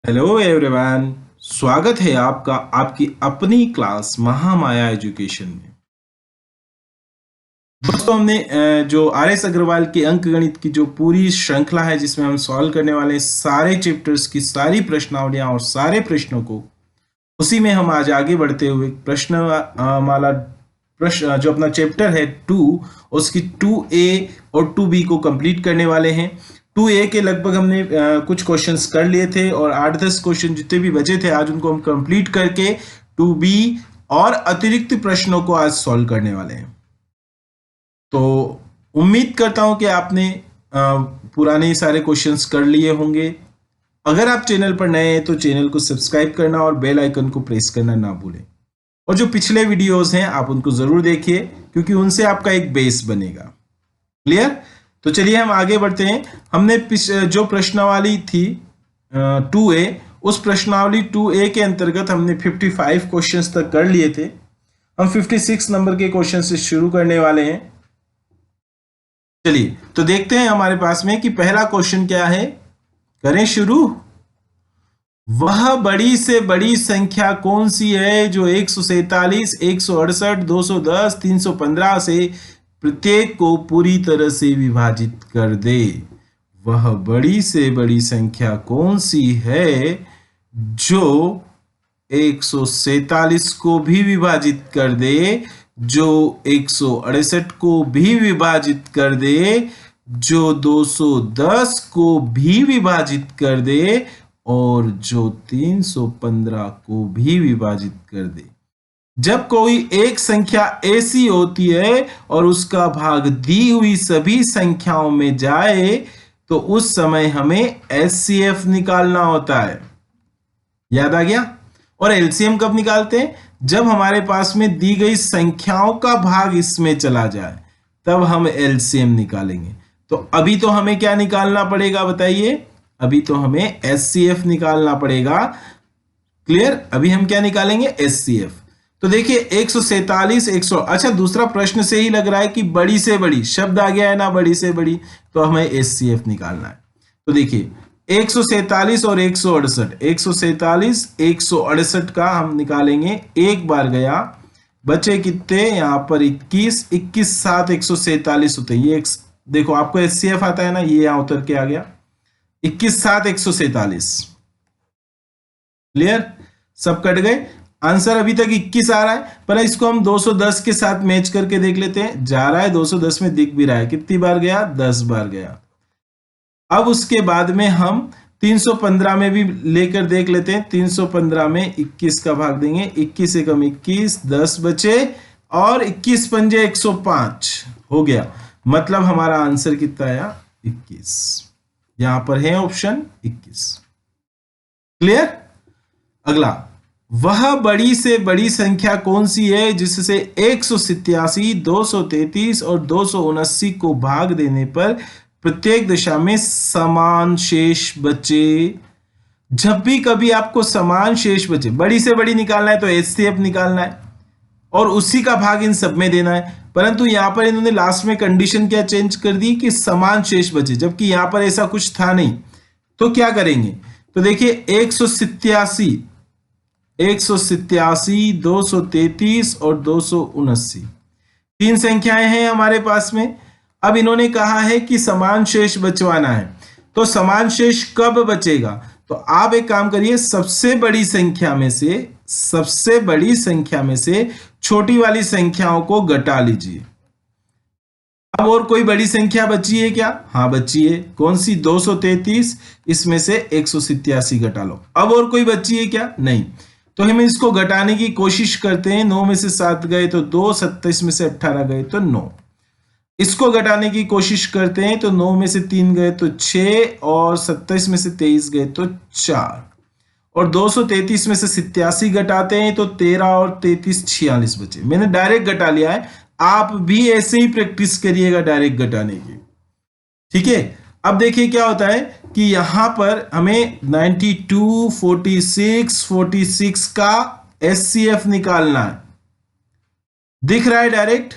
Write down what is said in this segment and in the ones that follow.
Hello everyone, स्वागत है आपका आपकी अपनी क्लास महामाया एजुकेशन में। दोस्तों, हमने जो आर एस अग्रवाल के अंकगणित की जो पूरी श्रृंखला है जिसमें हम सॉल्व करने वाले हैं सारे चैप्टर्स की सारी प्रश्नावलियां और सारे प्रश्नों को, उसी में हम आज आगे बढ़ते हुए प्रश्न माला प्रश्न जो अपना चैप्टर है 2 उसकी 2A और 2B को कंप्लीट करने वाले हैं। 2A के लगभग हमने कुछ क्वेश्चंस कर लिए थे और 8-10 क्वेश्चन जितने भी बचे थे आज उनको हम कंप्लीट करके 2B और अतिरिक्त प्रश्नों को आज सॉल्व करने वाले हैं। तो उम्मीद करता हूं कि आपने पुराने सारे क्वेश्चंस कर लिए होंगे। अगर आप चैनल पर नए हैं तो चैनल को सब्सक्राइब करना और बेल आइकन को प्रेस करना ना भूलें। और जो पिछले वीडियोस हैं आप उनको जरूर देखिए क्योंकि उनसे आपका एक बेस बनेगा। क्लियर? तो चलिए हम आगे बढ़ते हैं। हमने जो प्रश्नावली थी 2A, उस प्रश्नावली 2A के अंतर्गत हमने 55 क्वेश्चंस तक कर लिए थे। हम 56 नंबर के क्वेश्चन से शुरू करने वाले हैं। चलिए तो देखते हैं हमारे पास में कि पहला क्वेश्चन क्या है। करें शुरू। वह बड़ी से बड़ी संख्या कौन सी है जो 147, 168, 210, 315 से प्रत्येक को पूरी तरह से विभाजित कर दे। वह बड़ी से बड़ी संख्या कौन सी है जो 147 को भी विभाजित कर दे, जो 168 को भी विभाजित कर दे, जो 210 को भी विभाजित कर दे और जो 315 को भी विभाजित कर दे। जब कोई एक संख्या ऐसी होती है और उसका भाग दी हुई सभी संख्याओं में जाए तो उस समय हमें एचसीएफ निकालना होता है। याद आ गया? और एलसीएम कब निकालते हैं? जब हमारे पास में दी गई संख्याओं का भाग इसमें चला जाए तब हम एलसीएम निकालेंगे। तो अभी तो हमें क्या निकालना पड़ेगा बताइए? अभी तो हमें एचसीएफ निकालना पड़ेगा। क्लियर? अभी हम क्या निकालेंगे? एचसीएफ। तो देखिए 147, 100। अच्छा, दूसरा प्रश्न से ही लग रहा है कि बड़ी से बड़ी शब्द आ गया है ना, बड़ी से बड़ी, तो हमें एचसीएफ निकालना है। तो देखिए 147 और 168, 147, 168 का हम निकालेंगे। एक बार गया, बचे कितने यहां पर 21, 21 7 147 होते हैं। ये देखो आपको एचसीएफ आता है ना, ये यहां उतर के आ गया 21 7 147। क्लियर? सब कट गए। आंसर अभी तक 21 आ रहा है, पर इसको हम 210 के साथ मैच करके देख लेते हैं। जा रहा है 210 में, दिख भी रहा है। कितनी बार गया? 10 बार गया। अब उसके बाद में हम 315 में भी लेकर देख लेते हैं। 315 में 21 का भाग देंगे। 21 एकम 21, 10 बचे और 21 पंजे 105 हो गया। मतलब हमारा आंसर कितना आया? 21। यहां पर है ऑप्शन 21। क्लियर? अगला, वह बड़ी से बड़ी संख्या कौन सी है जिससे 187, 233 और 279 को भाग देने पर प्रत्येक दिशा में समान शेष बचे। जब भी कभी आपको समान शेष बचे, बड़ी से बड़ी निकालना है तो एचसीएफ निकालना है और उसी का भाग इन सब में देना है। परंतु यहां पर इन्होंने लास्ट में कंडीशन क्या चेंज कर दी कि समान शेष बचे, जबकि यहां पर ऐसा कुछ था नहीं। तो क्या करेंगे? तो देखिए 187, 233 और 279 तीन संख्याएं हैं हमारे पास में। अब इन्होंने कहा है कि समान शेष बचवाना है, तो समान शेष कब बचेगा? तो आप एक काम करिए, सबसे बड़ी संख्या में से छोटी वाली संख्याओं को घटा लीजिए। अब और कोई बड़ी संख्या बची है क्या? हाँ बची है। कौन सी? 233। इसमें से 187 घटा लो। अब और कोई बची है क्या? नहीं। तो हम इसको घटाने की कोशिश करते हैं। 9 में से 7 गए तो 2, 27 में से 18 गए तो 9। इसको घटाने की कोशिश करते हैं तो 9 में से 3 गए तो 6 और 27 में से 23 गए तो 4 और 233 में से 87 घटाते हैं तो 13 और 33 46 बचे। मैंने डायरेक्ट घटा लिया है, आप भी ऐसे ही प्रैक्टिस करिएगा डायरेक्ट घटाने की। ठीक है? अब देखिए क्या होता है कि यहां पर हमें 92, 46, 46 का एचसीएफ निकालना है। दिख रहा है डायरेक्ट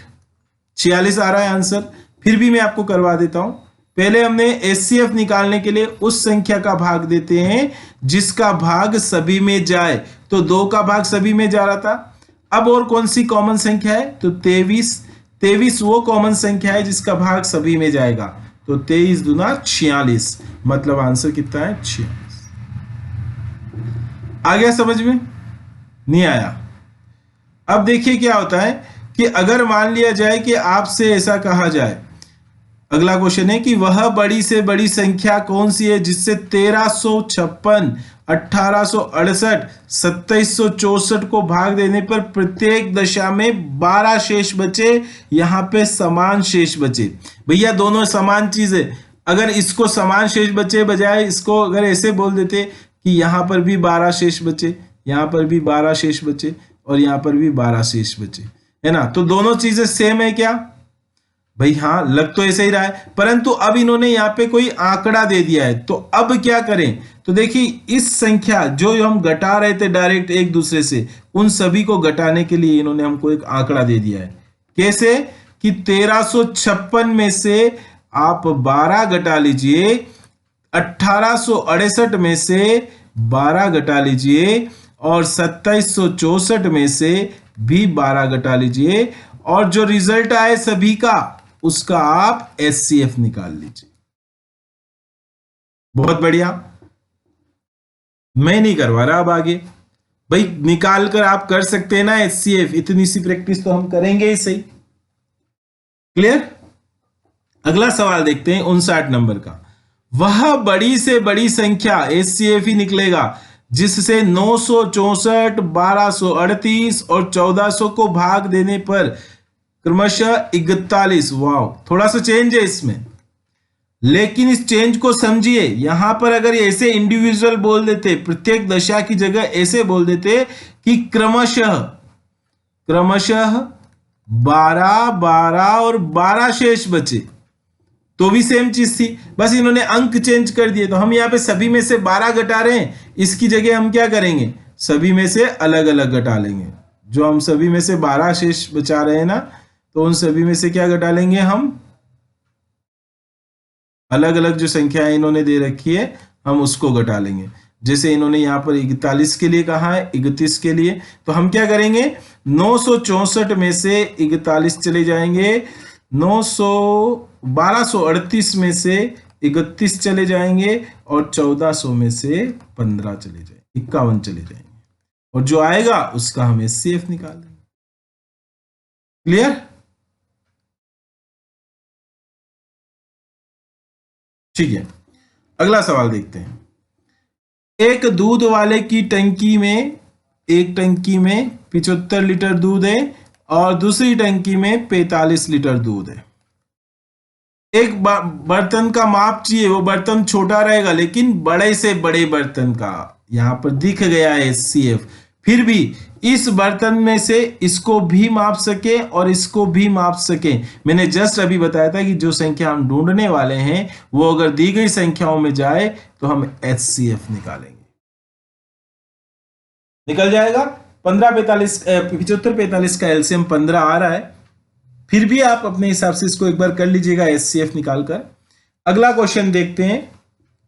46 आ रहा है आंसर। फिर भी मैं आपको करवा देता हूं। पहले हमने एचसीएफ निकालने के लिए उस संख्या का भाग देते हैं जिसका भाग सभी में जाए, तो 2 का भाग सभी में जा रहा था। अब और कौन सी कॉमन संख्या है, तो 23 वो कॉमन संख्या है जिसका भाग सभी में जाएगा, तो 23 दूना 46, मतलब आंसर कितना है 46। आ गया समझ में? नहीं आया? अब देखिए क्या होता है कि अगर मान लिया जाए कि आपसे ऐसा कहा जाए, अगला क्वेश्चन है कि वह बड़ी से बड़ी संख्या कौन सी है जिससे 1356, 1868, 2764 को भाग देने पर प्रत्येक दशा में 12 शेष बचे, यहां पे समान शेष बचे। भैया दोनों समान चीज है, अगर इसको समान शेष बचे बजाय इसको अगर ऐसे बोल देते कि यहां पर भी 12 शेष बचे, यहां पर भी 12 शेष बचे और यहां पर भी 12 शेष बचे, है ना, तो दोनों चीजें सेम है क्या? भाई हाँ, लग तो ऐसे ही रहा है, परंतु अब इन्होंने यहाँ पे कोई आंकड़ा दे दिया है, तो अब क्या करें? तो देखिए इस संख्या जो हम घटा रहे थे डायरेक्ट एक दूसरे से, उन सभी को घटाने के लिए इन्होंने हमको एक आंकड़ा दे दिया है। कैसे? कि 1356 में से आप 12 घटा लीजिए, 1868 में से 12 घटा लीजिए और 2764 में से भी 12 घटा लीजिए, और जो रिजल्ट आए सभी का उसका आप एचसीएफ निकाल लीजिए। बहुत बढ़िया, मैं नहीं करवा रहा अब आगे, भाई निकाल कर आप कर सकते हैं ना एचसीएफ, इतनी सी प्रैक्टिस तो हम करेंगे ही सही। क्लियर? अगला सवाल देखते हैं 59 नंबर का। वह बड़ी से बड़ी संख्या एचसीएफ ही निकलेगा जिससे 964, 1238 और 1400 को भाग देने पर क्रमशः 41, वाह थोड़ा सा चेंज है इसमें, लेकिन इस चेंज को समझिए। यहां पर अगर ऐसे इंडिविजुअल बोल देते, प्रत्येक दशा की जगह ऐसे बोल देते कि क्रमशः 12, 12 और 12 शेष बचे, तो भी सेम चीज थी, बस इन्होंने अंक चेंज कर दिए। तो हम यहाँ पे सभी में से 12 घटा रहे हैं, इसकी जगह हम क्या करेंगे, सभी में से अलग अलग घटा लेंगे। जो हम सभी में से 12 शेष बचा रहे हैं ना, तो उन सभी में से क्या घटा लेंगे, हम अलग अलग जो संख्याएं इन्होंने दे रखी है हम उसको घटा लेंगे। जैसे इन्होंने यहाँ पर 41 के लिए कहा है, 31 के लिए, तो हम क्या करेंगे, 964 में से 41 चले जाएंगे, 1238 में से 31 चले जाएंगे और 1400 में से 15 चले जाएंगे, 51 चले जाएंगे, और जो आएगा उसका हम एचसीएफ निकाल देंगे। क्लियर? ठीक है, अगला सवाल देखते हैं। एक दूध वाले की टंकी में, एक टंकी में 75 लीटर दूध है और दूसरी टंकी में 45 लीटर दूध है। एक बर्तन का माप चाहिए, वो बर्तन छोटा रहेगा लेकिन बड़े से बड़े बर्तन का यहां पर दिख गया है एचसीएफ, फिर भी इस बर्तन में से इसको भी माप सके और इसको भी माप सके। मैंने जस्ट अभी बताया था कि जो संख्या हम ढूंढने वाले हैं वो अगर दी गई संख्याओं में जाए तो हम एचसीएफ निकालेंगे। निकल जाएगा 75 45 का एलसीएम 15 आ रहा है, फिर भी आप अपने हिसाब से इसको एक बार कर लीजिएगा एचसीएफ निकालकर। अगला क्वेश्चन देखते हैं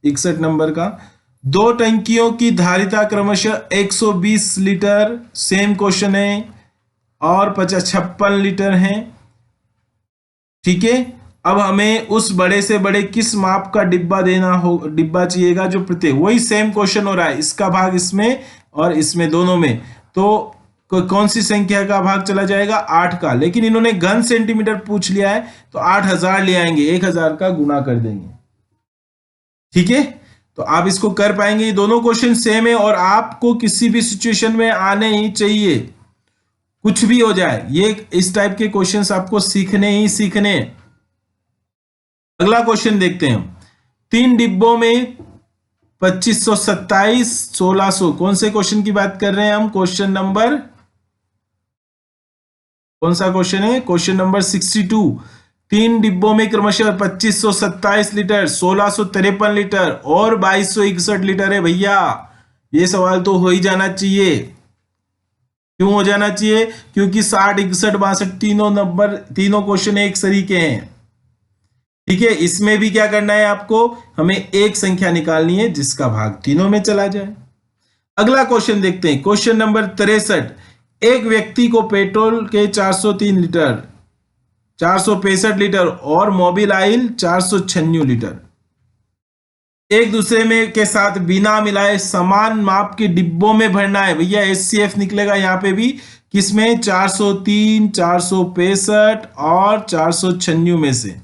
61 नंबर का। दो टंकियों की धारिता क्रमशः 120 लीटर, सेम क्वेश्चन है, और 56 लीटर है। ठीक है, अब हमें उस बड़े से बड़े किस माप का डिब्बा देना हो, डिब्बा चाहिएगा जो प्रत्येक, वही सेम क्वेश्चन हो रहा है, इसका भाग इसमें और इसमें दोनों में, तो कौन सी संख्या का भाग चला जाएगा, 8 का, लेकिन इन्होंने घन सेंटीमीटर पूछ लिया है तो 8000 ले आएंगे, 1000 का गुना कर देंगे। ठीक है, तो आप इसको कर पाएंगे। ये दोनों क्वेश्चन सेम है और आपको किसी भी सिचुएशन में आने ही चाहिए, कुछ भी हो जाए, ये इस टाइप के क्वेश्चंस आपको सीखने ही सीखने। अगला क्वेश्चन देखते हैं। 3 डिब्बों में 2527, 1600, कौन से क्वेश्चन की बात कर रहे हैं हम, क्वेश्चन नंबर, कौन सा क्वेश्चन है, क्वेश्चन नंबर 62। 3 डिब्बों में क्रमशः 2527 लीटर, 1653 लीटर और 2261 लीटर है। भैया ये सवाल तो हो ही जाना चाहिए। क्यों हो जाना चाहिए? क्योंकि 60, 61, 62 तीनों नंबर, तीनों क्वेश्चन एक सरी के हैं। ठीक है, इसमें भी क्या करना है आपको, हमें एक संख्या निकालनी है जिसका भाग तीनों में चला जाए। अगला क्वेश्चन देखते हैं, क्वेश्चन नंबर 63। एक व्यक्ति को पेट्रोल के 403 लीटर, 465 लीटर और मोबिल ऑयल 496 लीटर एक दूसरे में के साथ बिना मिलाए समान माप के डिब्बों में भरना है। भैया एचसीएफ निकलेगा यहाँ पे भी, किसमें, 403, 465 और 496 में से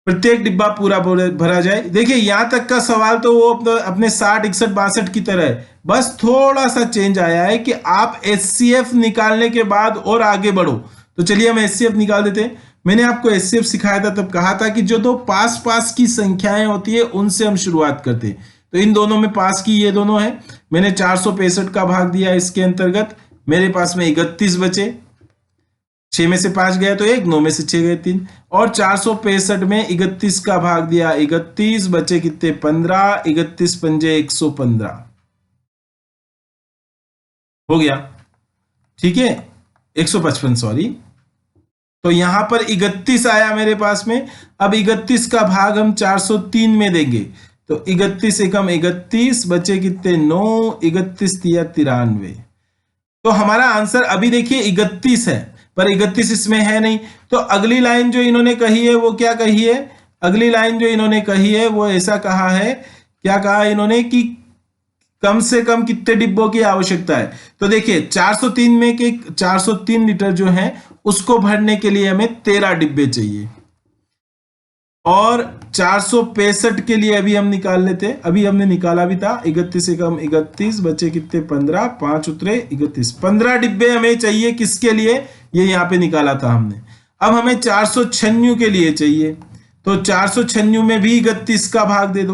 प्रत्येक डिब्बा पूरा भरा जाए। देखिए यहां तक का सवाल तो वो अपने 60, 61, 62 की तरह है, बस थोड़ा सा चेंज आया है कि आप एचसीएफ निकालने के बाद और आगे बढ़ो। तो चलिए हम एचसीएफ निकाल देते हैं। मैंने आपको एचसीएफ सिखाया था, तब कहा था कि जो दो पास पास की संख्याएं होती है उनसे हम शुरुआत करते हैं। तो इन दोनों में पास की ये दोनों है, मैंने 465 का भाग दिया इसके अंतर्गत, मेरे पास में 31 बचे, 6 में से 5 गया तो 1, 9 में से 6 गए 3, और 465 में 31 का भाग दिया, 31 बचे कितने, 15, 31 पंजे 115 हो गया। ठीक है, 155 सॉरी। तो यहां पर 31 आया मेरे पास में। अब 31 का भाग हम 403 में देंगे, तो 31 एकम 31 बचे कितने, 9, 31 तिया 93। तो हमारा आंसर अभी देखिए 31 है, पर 31 इसमें है नहीं। तो अगली लाइन जो इन्होंने कही है वो क्या कही है, अगली लाइन जो इन्होंने कही है वो ऐसा कहा है, क्या कहा इन्होंने कि कम से कम कितने डिब्बों की आवश्यकता है। तो देखिए 403 में के 403 लीटर जो है उसको भरने के लिए हमें 13 डिब्बे चाहिए, और 465 के लिए अभी हम निकाल लेते, अभी हमने निकाला भी था, 31 से कम 31 बचे कितने, 15, 5 उतरे 31, 15 डिब्बे हमें चाहिए। किसके लिए, ये यहाँ पे निकाला था हमने। अब हमें 496 के लिए चाहिए, तो 496 में भी 31 का भाग दे दो,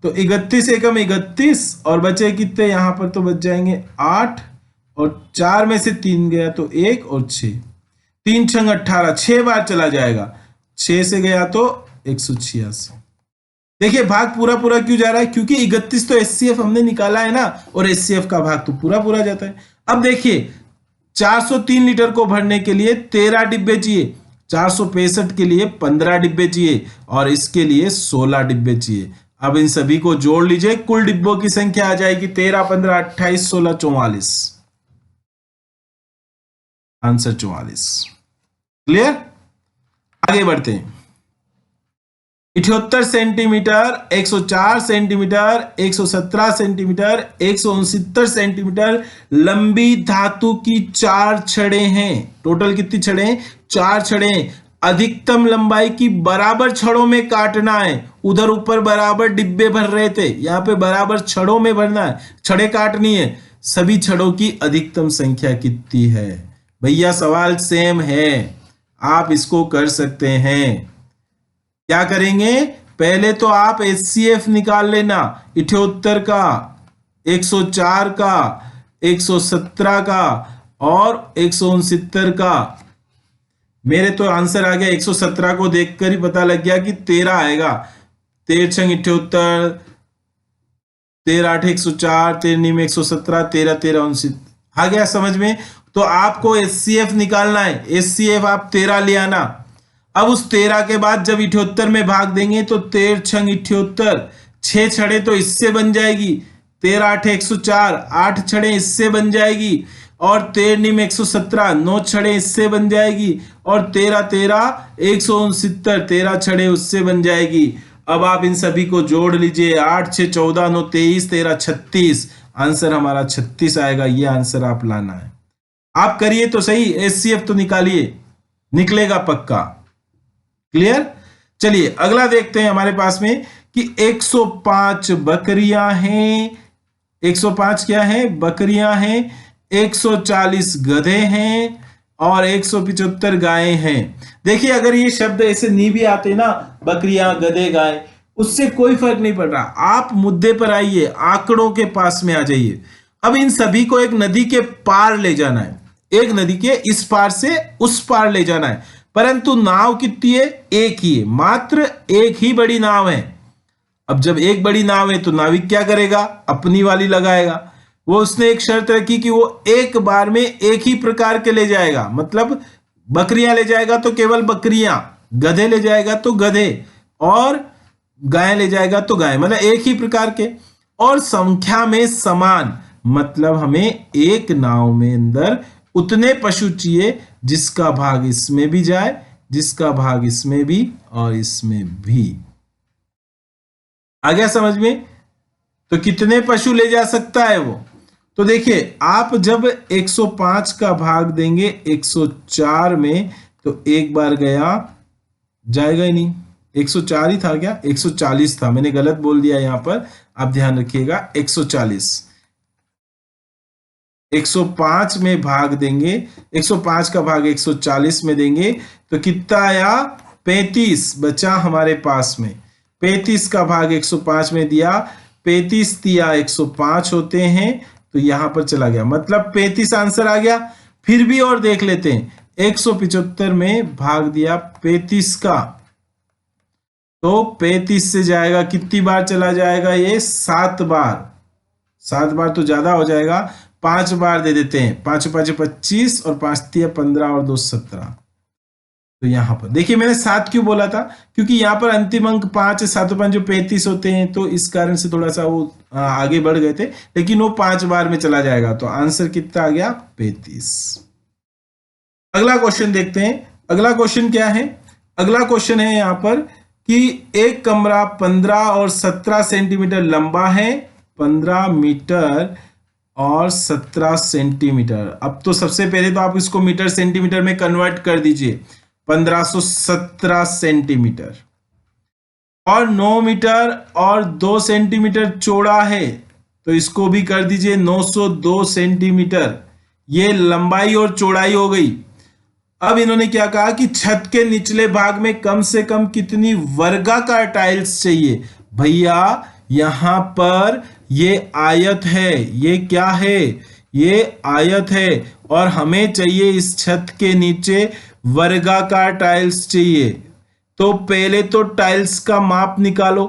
तो 31 एकम 31 और बचे कितने, यहां पर तो बच जाएंगे 8, और 4 में से 3 गया तो 1 और 6, 3 छंग 18, 6 बार चला जाएगा, 6 से गया तो 186। देखिए भाग पूरा पूरा क्यों जा रहा है, क्योंकि 31 तो एचसीएफ हमने निकाला है ना, और एचसीएफ का भाग तो पूरा पूरा जाता है। अब देखिए 403 लीटर को भरने के लिए 13 डिब्बे चाहिए, 465 के लिए 15 डिब्बे चाहिए, और इसके लिए 16 डिब्बे चाहिए। अब इन सभी को जोड़ लीजिए, कुल डिब्बों की संख्या आ जाएगी 13, 15, 28, 16, 44, आंसर 44। क्लियर, आगे बढ़ते हैं। 78 सेंटीमीटर, 104 सेंटीमीटर, 117 सेंटीमीटर, 169 सेंटीमीटर लंबी धातु की 4 छड़ें हैं। टोटल कितनी छड़ें हैं, 4 छड़ें। अधिकतम लंबाई की बराबर छड़ों में काटना है। उधर ऊपर बराबर डिब्बे भर रहे थे, यहाँ पे बराबर छड़ों में भरना है, छड़ें काटनी है। सभी छड़ों की अधिकतम संख्या कितनी है। भैया सवाल सेम है, आप इसको कर सकते हैं। क्या करेंगे, पहले तो आप एचसीएफ निकाल लेना, 78 का, 104 का, 117 का और 169 का। मेरे तो आंसर आ गया 117 को देखकर ही पता लग गया कि 13 आएगा। 13 छंग 78, 13 8 104, 13 में 117, 13 13 29 आ गया समझ में। तो आपको एचसीएफ निकालना है, एचसीएफ आप 13 ले आना। अब उस 13 के बाद जब 78 में भाग देंगे तो 13 छंग 78, 6 छड़े तो इससे बन जाएगी, 13 8 104, 8 छड़े इससे बन जाएगी, और 13 में 117, 9 छड़े इससे बन जाएगी, और 13 13 169, 13 छड़े उससे बन जाएगी। अब आप इन सभी को जोड़ लीजिए, 8 6 14 9 23 13 36, आंसर हमारा 36 आएगा। ये आंसर आप लाना है। आप करिए तो सही, एचसीएफ तो निकालिए, निकलेगा पक्का। क्लियर, चलिए अगला देखते हैं हमारे पास में कि 105 बकरियां हैं, 105 क्या है, बकरियां हैं, 140 गधे हैं और 175 गायें हैं। देखिए अगर ये शब्द ऐसे नहीं भी आते ना, बकरियां गधे गाय, उससे कोई फर्क नहीं पड़ रहा। आप मुद्दे पर आइए, आंकड़ों के पास में आ जाइए। अब इन सभी को एक नदी के पार ले जाना है, एक नदी के इस पार से उस पार ले जाना है, परंतु नाव कितनी है, एक ही है, मात्र एक ही बड़ी नाव है। अब जब एक बड़ी नाव है तो नाविक क्या करेगा, अपनी वाली लगाएगा। वो उसने एक शर्त रखी कि वो एक बार में एक ही प्रकार के ले जाएगा, मतलब बकरियां ले जाएगा तो केवल बकरियां, गधे ले जाएगा तो गधे, और गाय ले जाएगा तो गाय, मतलब एक ही प्रकार के। और संख्या में समान, मतलब हमें एक नाव में अंदर उतने पशु चाहिए जिसका भाग इसमें भी जाए, जिसका भाग इसमें भी और इसमें भी। आ गया समझ में? तो कितने पशु ले जा सकता है वो? तो देखिए, आप जब 105 का भाग देंगे 104 में तो एक बार गया, जाएगा ही नहीं। 104 ही था क्या? 140 था, मैंने गलत बोल दिया यहां पर, आप ध्यान रखिएगा। 140, 105 में भाग देंगे, 105 का भाग 140 में देंगे तो कितना आया? 35 बचा हमारे पास में। 35 का भाग 105 में दिया, 35 दिया 105 होते हैं, तो यहां पर चला गया, मतलब 35 आंसर आ गया। फिर भी और देख लेते हैं, 175 में भाग दिया 35 का, तो 35 से जाएगा, कितनी बार चला जाएगा ये? 7 बार। 7 बार तो ज्यादा हो जाएगा, 5 बार दे देते हैं। 5 5 25 और 5 3 15 और 2 17। तो यहां पर देखिए, मैंने 7 क्यों बोला था? क्योंकि यहां पर अंतिम अंक 5 है, 7 5 जो 35 होते हैं, तो इस कारण से थोड़ा सा वो आगे बढ़ गए थे, लेकिन वो 5 बार में चला जाएगा। तो आंसर कितना आ गया? 35। अगला क्वेश्चन देखते हैं। अगला क्वेश्चन क्या है? अगला क्वेश्चन है यहां पर कि एक कमरा 15 और 17 सेंटीमीटर लंबा है, 15 मीटर और 17 सेंटीमीटर। अब तो सबसे पहले तो आप इसको मीटर सेंटीमीटर में कन्वर्ट कर दीजिए। 1517 सेंटीमीटर और 9 मीटर और 2 सेंटीमीटर चौड़ा है, तो इसको भी कर दीजिए 902 सेंटीमीटर। ये लंबाई और चौड़ाई हो गई। अब इन्होंने क्या कहा कि छत के निचले भाग में कम से कम कितनी वर्गाकार टाइल्स चाहिए? भैया यहां पर ये आयत है, ये क्या है? ये आयत है, और हमें चाहिए इस छत के नीचे वर्गाकार टाइल्स चाहिए। तो पहले तो टाइल्स का माप निकालो।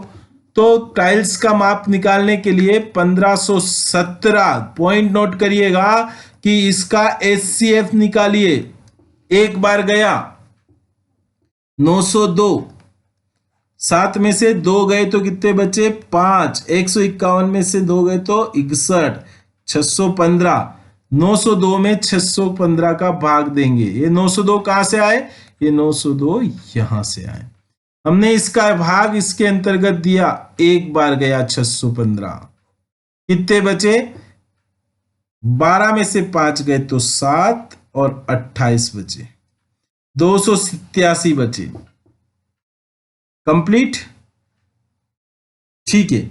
तो टाइल्स का माप निकालने के लिए 1517, पॉइंट नोट करिएगा कि इसका एचसीएफ निकालिए। एक बार गया 902, 7 में से 2 गए तो कितने बचे? 5। 151 में से 2 गए तो 61, 615। 902 में 615 का भाग देंगे। ये 902 कहां से आए? ये 902 यहां से आए। हमने इसका भाग इसके अंतर्गत दिया, एक बार गया 615, कितने बचे? 12 में से 5 गए तो 7 और 28 बचे, 287 बचे। कंप्लीट? ठीक है।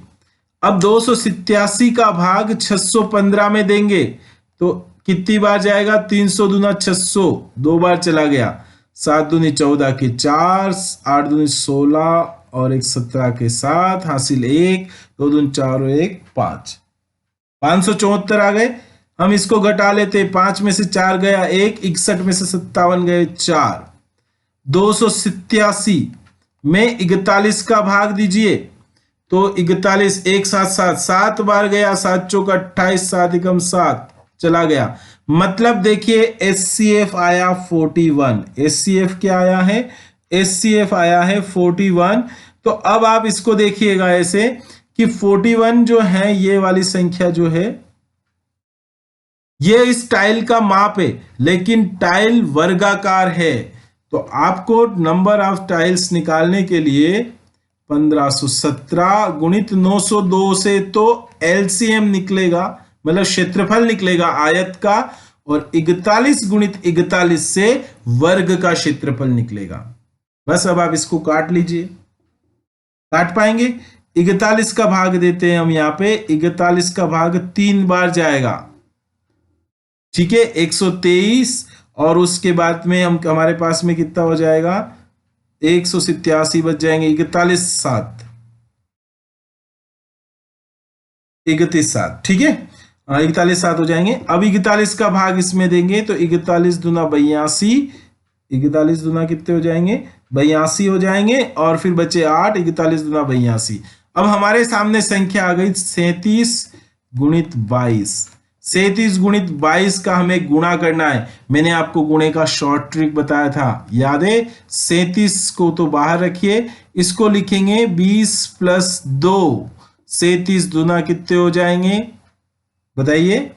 अब 287 का भाग 615 में देंगे तो कितनी बार जाएगा? 300 दूना 600, 2 बार चला गया। 7 दूनी 14 के 4, 8 दूनी 16 और 1 17 के 7, हासिल 1, 2 दूनी 4 और 1 5, 574 आ गए। हम इसको घटा लेते, 5 में से 4 गया 1, 61 में से 57 गए 4, 287 में 41 का भाग दीजिए। तो 41 1 7 7, 7 बार गया, 7 चौक 28, 7 एकम 7 चला गया। मतलब देखिए एचसीएफ आया 41। एचसीएफ क्या आया है? एचसीएफ आया है 41। तो अब आप इसको देखिएगा ऐसे कि 41 जो है, ये वाली संख्या जो है, ये इस टाइल का माप है, लेकिन टाइल वर्गाकार है। तो आपको नंबर ऑफ टाइल्स निकालने के लिए 1517 गुणित 902 से तो एलसीएम निकलेगा, मतलब क्षेत्रफल निकलेगा आयत का, और 41 गुणित 41 से वर्ग का क्षेत्रफल निकलेगा। बस अब आप इसको काट लीजिए। काट पाएंगे? 41 का भाग देते हैं हम यहां पे। 41 का भाग 3 बार जाएगा, ठीक है, 123, और उसके बाद में हम हमारे पास में कितना हो जाएगा? 187 बच जाएंगे। 41 7, 31 7, ठीक है, 41 7 हो जाएंगे। अब 41 का भाग इसमें देंगे तो 41 दूना 82, 41 दूना कितने हो जाएंगे? 82 हो जाएंगे, और फिर बचे 8, 41 दूना 82। अब हमारे सामने संख्या आ गई 37 गुणित 22। 37 गुणित 22 का हमें गुणा करना है। मैंने आपको गुणे का शॉर्ट ट्रिक बताया था, याद है? 37 को तो बाहर रखिए, इसको लिखेंगे 20 + 2। 37 दूना कितने हो जाएंगे बताइए?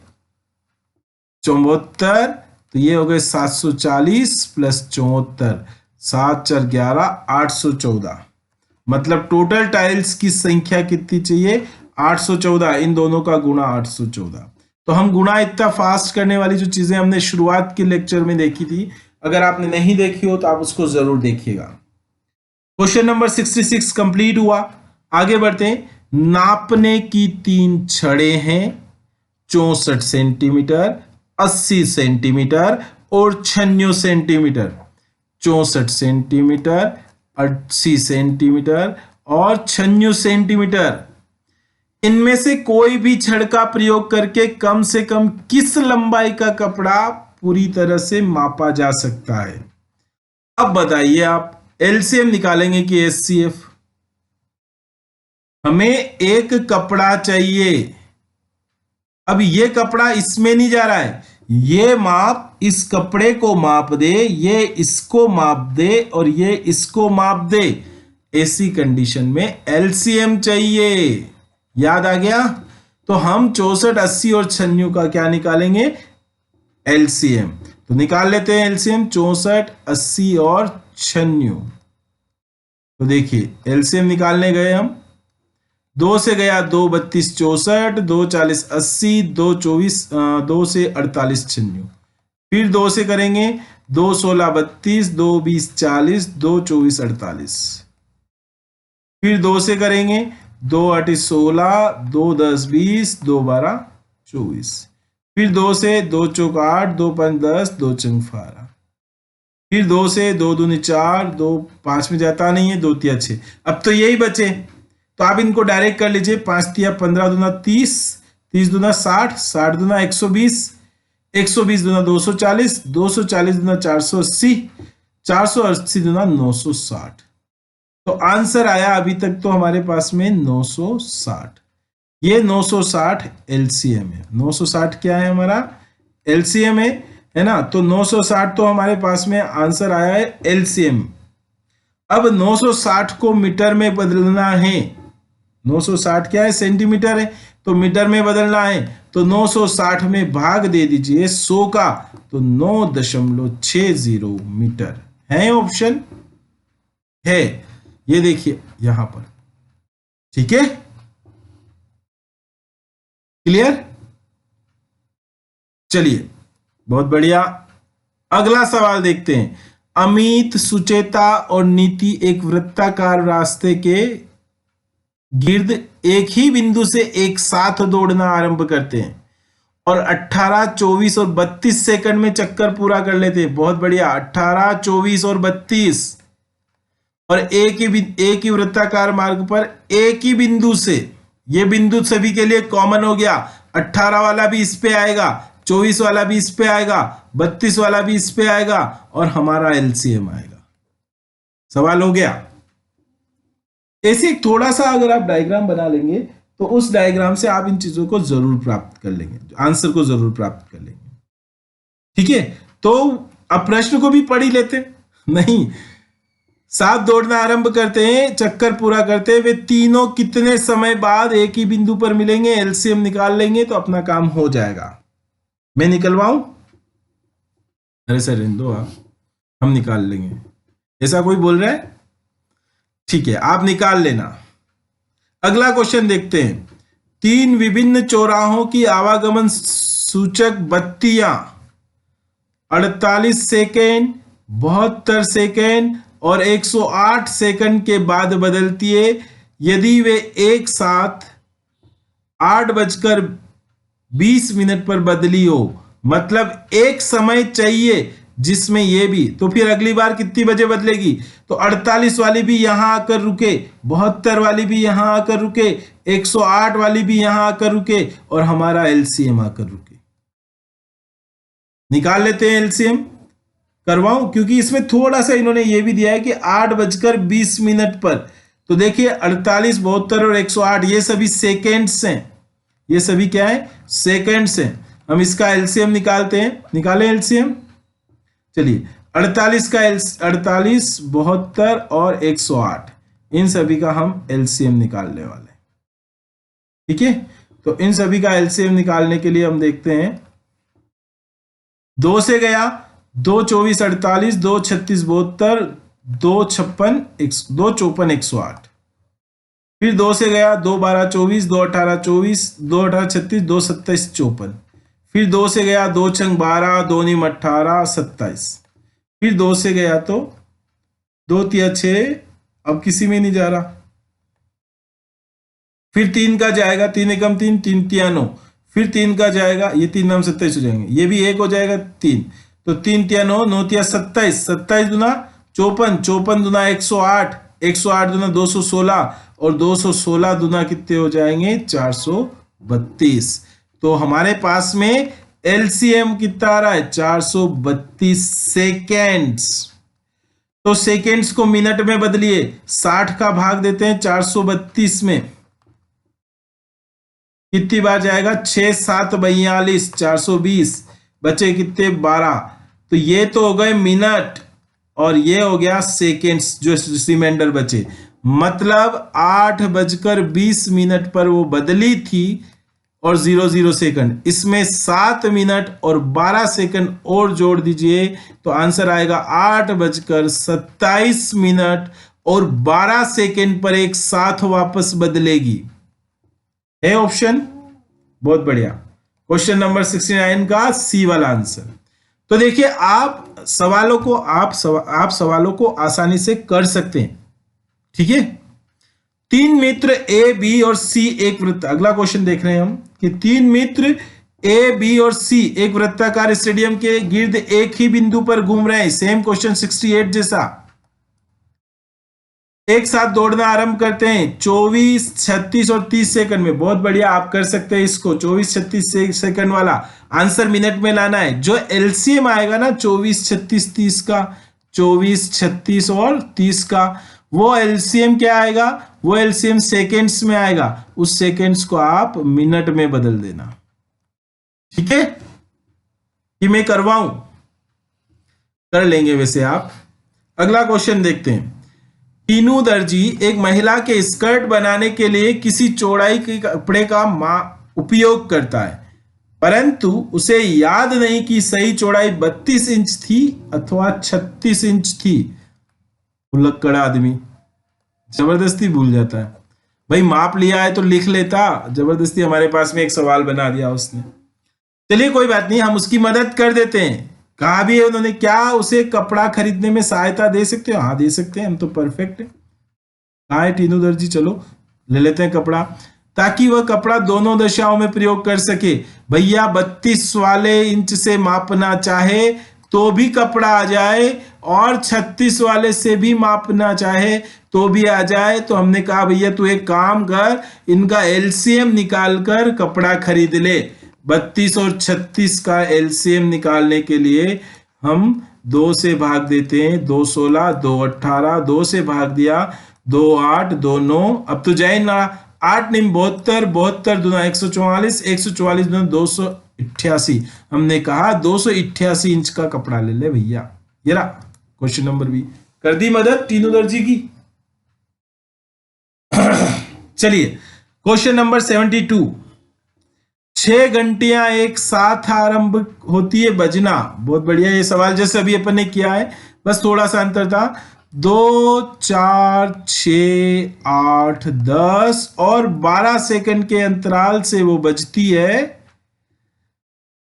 74। तो ये हो गए 740 + 74, 7 4 11, 814। मतलब टोटल टाइल्स की संख्या कितनी चाहिए? 814। इन दोनों का गुणा 814। तो हम गुणा इतना फास्ट करने वाली जो चीजें हमने शुरुआत के लेक्चर में देखी थी, अगर आपने नहीं देखी हो तो आप उसको जरूर देखिएगा। क्वेश्चन नंबर 66 कंप्लीट हुआ। आगे बढ़ते हैं। नापने की 3 छड़े हैं, 64 सेंटीमीटर, 80 सेंटीमीटर और 96 सेंटीमीटर। 64 सेंटीमीटर, 80 सेंटीमीटर और 96 सेंटीमीटर। इनमें से कोई भी छड़ का प्रयोग करके कम से कम किस लंबाई का कपड़ा पूरी तरह से मापा जा सकता है? अब बताइए आप एलसीएम निकालेंगे कि एचसीएफ? हमें एक कपड़ा चाहिए। अब ये कपड़ा इसमें नहीं जा रहा है, ये माप इस कपड़े को माप दे, ये इसको माप दे और ये इसको माप दे। ऐसी कंडीशन में एलसीएम चाहिए। याद आ गया? तो हम 64, 80 और 96 का क्या निकालेंगे? एलसीएम। तो निकाल लेते हैं एलसीएम 64, 80 और 96। तो देखिए एलसीएम निकालने गए हम, 2 से गया 2 32 64, 2 40 80, 2 24, 2 से 48 96। फिर 2 से करेंगे 2 16 32, 2 20 40, 2 24 48। फिर 2 से करेंगे 2 8 16, 2 10 20, 2 12 24। फिर 2 से 2 चौक 8, 2 5 10, 2 चंग 12। फिर 2 से 2 दूनी 4, 2 5 में जाता नहीं है, 2 तिया 6। अब तो यही बचे, तो आप इनको डायरेक्ट कर लीजिए। 5 तिया 15 दूना 30, 30 दूना 60, 60 दूना 120, 120 दूना 240, 240 दूना 480, 480 दूना 960। तो आंसर आया अभी तक तो हमारे पास में 960। ये 960 एलसीएम है। 960 क्या है? हमारा एलसीएम है ना? तो 960 तो हमारे पास में आंसर आया है एलसीएम। अब 960 को मीटर में बदलना है। 960 क्या है? सेंटीमीटर है, तो मीटर में बदलना है। तो 960 में भाग दे दीजिए 100 का, तो 9.60 मीटर है। ऑप्शन है, ये देखिए यहां पर। ठीक है, क्लियर? चलिए बहुत बढ़िया, अगला सवाल देखते हैं। अमित, सुचेता और नीति एक वृत्ताकार रास्ते के गिर्द एक ही बिंदु से एक साथ दौड़ना आरंभ करते हैं और 18, 24 और 32 सेकंड में चक्कर पूरा कर लेते हैं। बहुत बढ़िया, 18, 24 और 32। और एक ही वृत्ताकार मार्ग पर एक ही बिंदु से, ये बिंदु सभी के लिए कॉमन हो गया। 18 वाला भी इस पे आएगा, 24 वाला भी इस पे आएगा, 32 वाला भी इस पे आएगा और हमारा एलसीएम आएगा। सवाल हो गया। ऐसे एक थोड़ा सा अगर आप डायग्राम बना लेंगे तो उस डायग्राम से आप इन चीजों को जरूर प्राप्त कर लेंगे, आंसर को जरूर प्राप्त कर लेंगे। ठीक है, तो अब प्रश्न को भी पढ़ ही लेते। नहीं, साथ दौड़ना आरंभ करते हैं, चक्कर पूरा करते हैं। वे तीनों कितने समय बाद एक ही बिंदु पर मिलेंगे? एलसीएम निकाल लेंगे तो अपना काम हो जाएगा। मैं निकलवाऊं? अरे सर इनको आप, हम निकाल लेंगे, ऐसा कोई बोल रहा है? ठीक है, आप निकाल लेना। अगला क्वेश्चन देखते हैं। 3 विभिन्न चौराहों की आवागमन सूचक बत्तियां 48 सेकेंड, 72 सेकेंड और 108 सेकंड के बाद बदलती है। यदि वे एक साथ 8:20 पर बदली हो, मतलब एक समय चाहिए जिसमें ये भी, तो फिर अगली बार कितनी बजे बदलेगी? तो 48 वाली भी यहां आकर रुके, 72 वाली भी यहां आकर रुके, 108 वाली भी यहां आकर रुके और हमारा एलसीएम आकर रुके। निकाल लेते हैं एलसीएम। करवाऊं? क्योंकि इसमें थोड़ा सा इन्होंने ये भी दिया है कि 8:20 पर। तो देखिए 48, 72 और 108 ये सभी सेकेंड्स हैं। ये सभी क्या है? सेकेंड्स हैं। हम इसका एलसीएम निकालते हैं, निकालें एलसीएम। चलिए 48 का 48, 72 और 108, इन सभी का हम एलसीएम निकालने वाले हैं। ठीक है, तो इन सभी का एलसीएम निकालने के लिए हम देखते हैं, 2 से गया 2 24 48, 2 36 72, 2 56 2 54 108, फिर 2 से गया 2 12 24, 2 18 24, 2 18 36, 2 27 54, फिर 2 से गया 2 6 12, 2 9 18 27, फिर 2 से गया तो 2 3 6, अब किसी में नहीं जा रहा, फिर 3 का जाएगा 3 एकम 3, 3 3 9, फिर 3 का जाएगा, ये 3 9 27 हो जाएंगे, ये भी 1 हो जाएगा 3, तो 3 3 9, 9 3 27, 27 दुना 54, 54 दुना 108, 108 दुना 216, और 216 दुना कितने हो जाएंगे 432। तो हमारे पास में एलसीएम कितना आ रहा है 432 सेकेंड्स। तो सेकेंड्स को मिनट में बदलिए, 60 का भाग देते हैं 432 में, कितनी बार जाएगा 6 7 42, 420, बचे कितने 12, तो ये तो हो गए मिनट और ये हो गया सेकेंड्स जो रिमाइंडर बचे, मतलब 8:20 पर वो बदली थी और 00 सेकंड, इसमें 7 मिनट और 12 सेकंड और जोड़ दीजिए तो आंसर आएगा 8:27 और 12 सेकंड पर एक साथ वापस बदलेगी। है ऑप्शन, बहुत बढ़िया। क्वेश्चन नंबर 69 का सी वाला आंसर। तो देखिए आप सवालों को आसानी से कर सकते हैं। ठीक है, 3 मित्र ए बी और सी एक वृत्त, अगला क्वेश्चन देख रहे हैं हम कि 3 मित्र ए बी और सी एक वृत्ताकार स्टेडियम के गिर्द एक ही बिंदु पर घूम रहे हैं। सेम क्वेश्चन 68 जैसा। एक साथ दौड़ना आरंभ करते हैं 24 36 और 30 सेकंड में। बहुत बढ़िया, आप कर सकते हैं इसको। 24 36 सेकंड वाला आंसर मिनट में लाना है। जो एलसीएम आएगा ना 24 36 30 का, 24 36 और 30 का, वो एलसीएम क्या आएगा, वो एलसीएम सेकेंड्स में आएगा। उस सेकेंड्स को आप मिनट में बदल देना। ठीक है, कि मैं करवाऊं, कर लेंगे वैसे आप। अगला क्वेश्चन देखते हैं। टीनू दर्जी एक महिला के स्कर्ट बनाने के लिए किसी चौड़ाई के कपड़े का उपयोग करता है, परंतु उसे याद नहीं कि सही चौड़ाई 32 इंच थी अथवा 36 इंच थी। भुलक्कड़ आदमी जबरदस्ती भूल जाता है। भाई माप लिया है तो लिख लेता, जबरदस्ती हमारे पास में एक सवाल बना दिया उसने। चलिए कोई बात नहीं, हम उसकी मदद कर देते हैं। कहा भी है उन्होंने, क्या उसे कपड़ा खरीदने में सहायता दे सकते हो? हाँ दे सकते हैं, हम तो परफेक्ट है। कहा है टीनू दर्जी, चलो ले लेते हैं कपड़ा, ताकि वह कपड़ा दोनों दशाओं में प्रयोग कर सके। भैया 32 वाले इंच से मापना चाहे तो भी कपड़ा आ जाए, और 36 वाले से भी मापना चाहे तो भी आ जाए। तो हमने कहा भैया तू एक काम कर, इनका एलसीएम निकाल कर कपड़ा खरीद ले। 32 और 36 का एलसीएम निकालने के लिए हम 2 से भाग देते हैं, 2 16, 2 18, 2 से भाग दिया 2 8, 2 9, अब तो जाए ना, 8 9 72, 72 दूना 144, 144 दूना 288। हमने कहा 288 इंच का कपड़ा ले ले भैया। ये रहा क्वेश्चन नंबर बी। कर दी मदद टीनू दर्जी की। चलिए क्वेश्चन नंबर 72। 6 घंटियां एक साथ आरंभ होती है बजना। बहुत बढ़िया, ये सवाल जैसे अभी अपन ने किया है, बस थोड़ा सा अंतर था। 2 4 6 8 10 और 12 सेकंड के अंतराल से वो बजती है,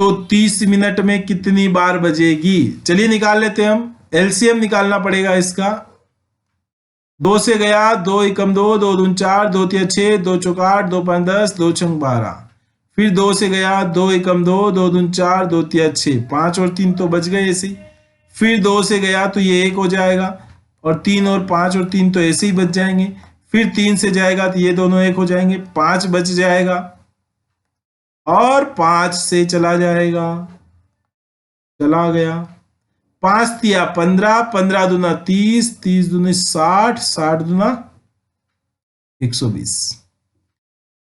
तो 30 मिनट में कितनी बार बजेगी? चलिए निकाल लेते हैं हम। एलसीएम निकालना पड़ेगा इसका। 2 से गया 2 एकम 2, 2 दून 4, 2 3 6, 2 चौक 8, 2 5 10, 2 छंग 12। फिर 2 से गया 2 एकम 2, 2 दून 4, 2 3 6, 5 और 3 तो बच गए ऐसे ही। फिर 2 से गया तो ये 1 हो जाएगा, और 3 और 5 और 3 तो ऐसे ही बच जाएंगे। फिर 3 से जाएगा तो ये दोनों 1 हो जाएंगे, 5 बच जाएगा, और 5 से चला जाएगा, चला गया। 5 तिया 15, 15 दूना 30, 30 दूनी 60, 60 दूना 120।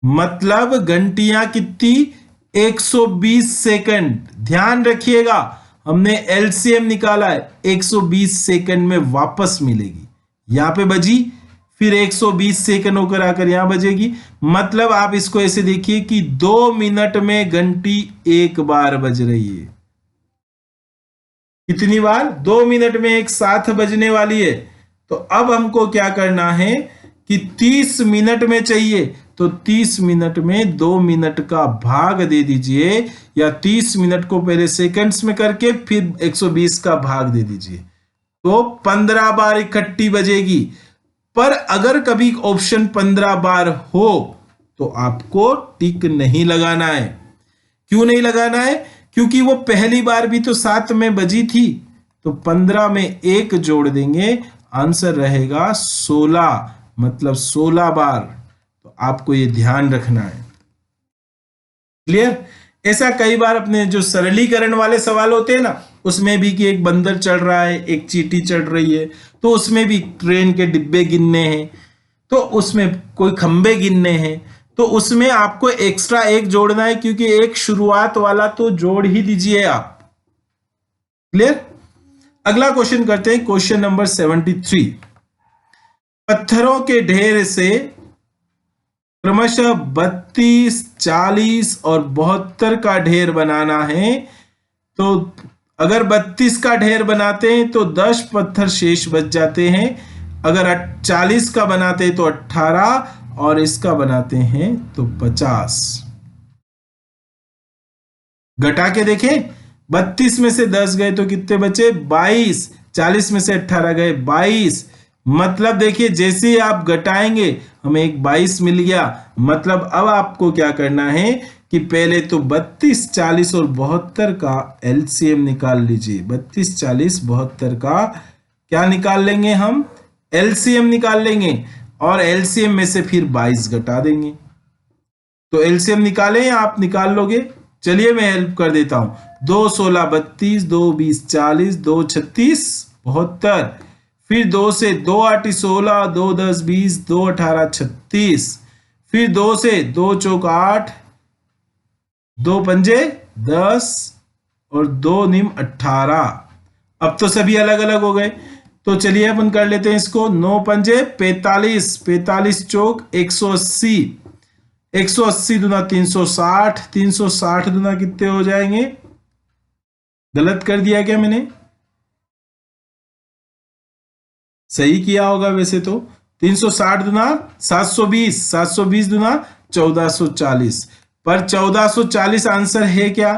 मतलब घंटियां कितनी 120 सेकंड। ध्यान रखिएगा, हमने एलसीएम निकाला है, 120 सेकंड में वापस मिलेगी। यहां पे बजी, फिर 120 सेकंड होकर आकर यहां बजेगी। मतलब आप इसको ऐसे देखिए कि 2 मिनट में घंटी एक बार बज रही है। कितनी बार? 2 मिनट में एक साथ बजने वाली है। तो अब हमको क्या करना है कि 30 मिनट में चाहिए, तो 30 मिनट में 2 मिनट का भाग दे दीजिए, या 30 मिनट को पहले सेकंड्स में करके फिर 120 का भाग दे दीजिए, तो 15 बार इकट्ठी बजेगी। पर अगर कभी ऑप्शन 15 बार हो तो आपको टिक नहीं लगाना है। क्यों नहीं लगाना है? क्योंकि वो पहली बार भी तो 7 में बजी थी, तो 15 में 1 जोड़ देंगे, आंसर रहेगा 16, मतलब 16 बार। तो आपको ये ध्यान रखना है। क्लियर? ऐसा कई बार अपने जो सरलीकरण वाले सवाल होते हैं ना, उसमें भी कि एक बंदर चढ़ रहा है, एक चींटी चढ़ रही है, तो उसमें भी ट्रेन के डिब्बे गिनने हैं, तो उसमें कोई खंबे गिनने हैं, तो उसमें आपको एक्स्ट्रा 1 जोड़ना है, क्योंकि एक शुरुआत वाला तो जोड़ ही दीजिए आप। क्लियर? अगला क्वेश्चन करते हैं, क्वेश्चन नंबर 73। पत्थरों के ढेर से क्रमशः 32, 40 और 72 का ढेर बनाना है। तो अगर 32 का ढेर बनाते हैं तो 10 पत्थर शेष बच जाते हैं। अगर 40 का बनाते हैं तो 18, और इसका बनाते हैं तो 50। घटा के देखें, 32 में से 10 गए तो कितने बचे? 22। 40 में से 18 गए, 22। मतलब देखिए, जैसे ही आप घटाएंगे हमें एक 22 मिल गया। मतलब अब आपको क्या करना है कि पहले तो 32, 40 और 72 का एलसीएम निकाल लीजिए। 32, 40, 72 का क्या निकाल लेंगे हम? एलसीएम निकाल लेंगे, और एलसीएम में से फिर 22 घटा देंगे। तो एलसीएम निकालें या आप निकाल लोगे? चलिए मैं हेल्प कर देता हूं। 2 16 32, 2 20 40, 2 36 72, फिर 2 से 2 8 16, 2 10 20, 2 18 36, फिर 2 से 2 चौक 8, 2 पंजे 10 और 2 निम 18। अब तो सभी अलग अलग हो गए, तो चलिए अपन कर लेते हैं इसको। 9 पंजे 45, 45 चौक 180, 180 दुना 360, 360 दुना कितने हो जाएंगे? गलत कर दिया क्या मैंने? सही किया होगा वैसे तो। 360 दुना 720, 720 दुना 1440। पर 1440 आंसर है क्या?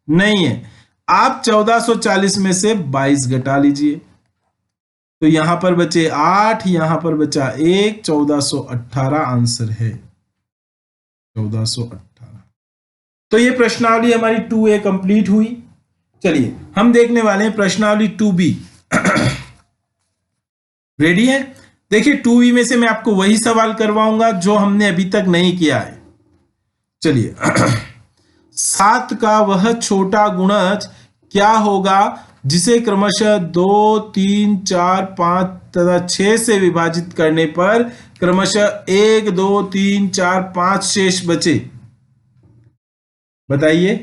नहीं है। आप 1440 में से 22 घटा लीजिए, तो यहां पर बचे 8, यहां पर बचा 1, 1418 आंसर है। 1418। तो ये प्रश्नावली हमारी 2A कंप्लीट हुई। चलिए हम देखने वाले हैं प्रश्नावली 2B। रेडी है? देखिए 2B में से मैं आपको वही सवाल करवाऊंगा जो हमने अभी तक नहीं किया है। चलिए 7 का वह छोटा गुणज क्या होगा जिसे क्रमशः 2, 3, 4, 5 तथा 6 से विभाजित करने पर क्रमशः 1, 2, 3, 4, 5 शेष बचे? बताइए,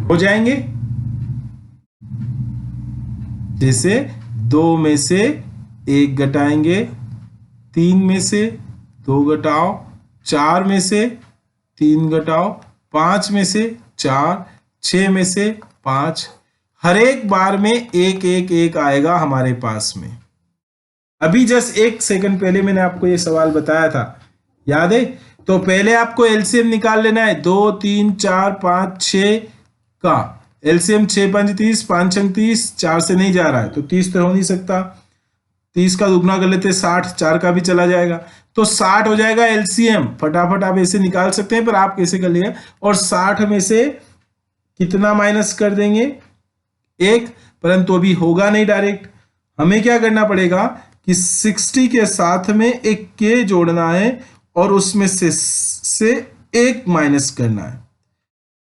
हो जाएंगे? जैसे 2 में से 1 घटाएंगे, 3 में से 2 घटाओ, 4 में से 3 घटाओ, 5 में से 4, 6 में से 5। हर एक बार में 1 1 1 आएगा हमारे पास में। अभी जस्ट 1 सेकंड पहले मैंने आपको ये सवाल बताया था, याद है? तो पहले आपको एलसीएम निकाल लेना है। 2 3 4 5 6 का एलसीएम 6 5 30, 5 6 30, 4 से नहीं जा रहा है तो 30 तो हो नहीं सकता। 30 का दुगना कर लेते 60, 4 का भी चला जाएगा तो 60 हो जाएगा एलसीएम। फटाफट आप ऐसे निकाल सकते हैं, पर आप कैसे कर लिया? और 60 में से कितना माइनस कर देंगे? 1, परंतु अभी होगा नहीं डायरेक्ट। हमें क्या करना पड़ेगा कि 60 के साथ में एक के जोड़ना है और उसमें से 1 माइनस करना है,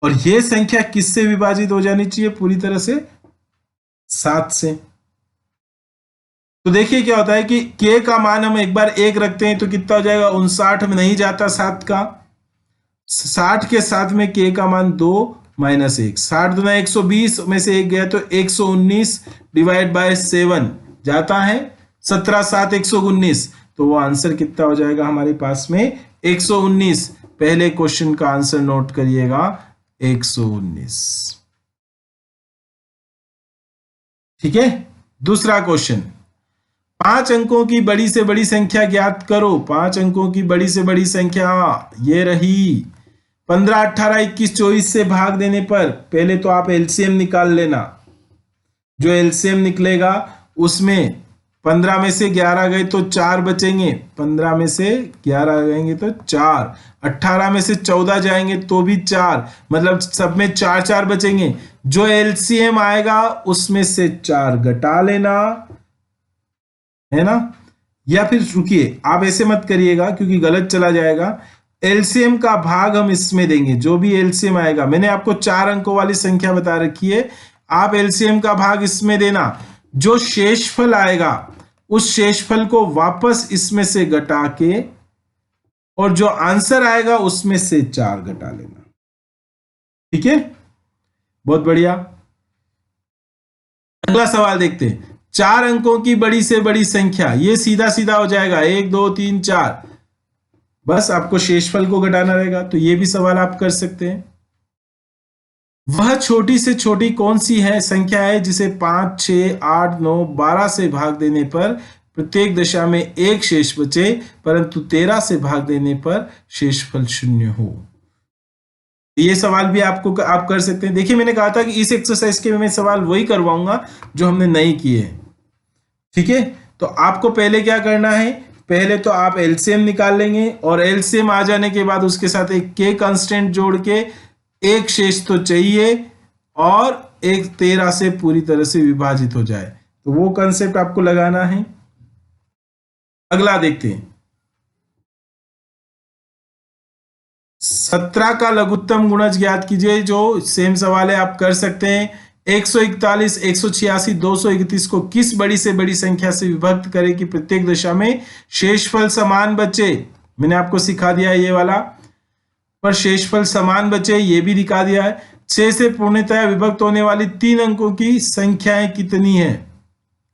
और यह संख्या किससे विभाजित हो जानी चाहिए? पूरी तरह से 7 से। तो देखिए क्या होता है कि k का मान हम एक बार 1 रखते हैं तो कितना हो जाएगा? 59 में नहीं जाता 7 का, 60 के साथ में k का मान 2 माइनस 1, 60 दूना 120 में से 1 गया तो 119 डिवाइड बाय 7 जाता है 17 7 119, तो वो आंसर कितना हो जाएगा हमारे पास में 119। पहले क्वेश्चन का आंसर नोट करिएगा 119। ठीक है, दूसरा क्वेश्चन, 5 अंकों की बड़ी से बड़ी संख्या ज्ञात करो। 5 अंकों की बड़ी से बड़ी संख्या ये रही। 15 18 21 24 से भाग देने पर पहले तो आप एलसीएम निकाल लेना। जो एलसीएम निकलेगा उसमें 15 में से 11 गए तो 4 बचेंगे, 15 में से 11 गएंगे तो 4, 18 में से 14 जाएंगे तो भी 4, मतलब सब में 4 4 बचेंगे। जो एलसीएम आएगा उसमें से 4 घटा लेना, है ना। या फिर रुकिए, आप ऐसे मत करिएगा क्योंकि गलत चला जाएगा। एलसीएम का भाग हम इसमें देंगे, जो भी एलसीएम आएगा, मैंने आपको 4 अंकों वाली संख्या बता रखी है, आप एलसीएम का भाग इसमें देना। जो शेषफल आएगा उस शेषफल को वापस इसमें से घटा के और जो आंसर आएगा उसमें से 4 घटा लेना। ठीक है, बहुत बढ़िया। अगला सवाल देखते हैं। 4 अंकों की बड़ी से बड़ी संख्या, ये सीधा सीधा हो जाएगा 1 2 3 4, बस आपको शेषफल को घटाना रहेगा। तो ये भी सवाल आप कर सकते हैं। वह छोटी से छोटी कौन सी है संख्या है जिसे 5 6 8 9 12 से भाग देने पर प्रत्येक दशा में 1 शेष बचे, परंतु 13 से भाग देने पर शेषफल 0 हो। ये सवाल भी आप कर सकते हैं। देखिए, मैंने कहा था कि इस एक्सरसाइज के मैं सवाल वही करवाऊंगा जो हमने नहीं किए। ठीक है, तो आपको पहले क्या करना है, पहले तो आप एलसीएम निकाल लेंगे और एलसीएम आ जाने के बाद उसके साथ एक के कांस्टेंट जोड़ के एक शेष तो चाहिए और एक 13 से पूरी तरह से विभाजित हो जाए, तो वो कंसेप्ट आपको लगाना है। अगला देखते हैं। 17 का लघुत्तम गुणज ज्ञात कीजिए। जो सेम सवाल है आप कर सकते हैं। 141 186 231 को किस बड़ी से बड़ी संख्या से विभक्त करें कि प्रत्येक दशा में शेषफल समान बचे। मैंने आपको सिखा दिया है ये वाला, पर शेषफल समान बचे ये भी दिखा दिया है। 6 से पूर्णतया विभक्त होने वाली 3 अंकों की संख्याएं कितनी है।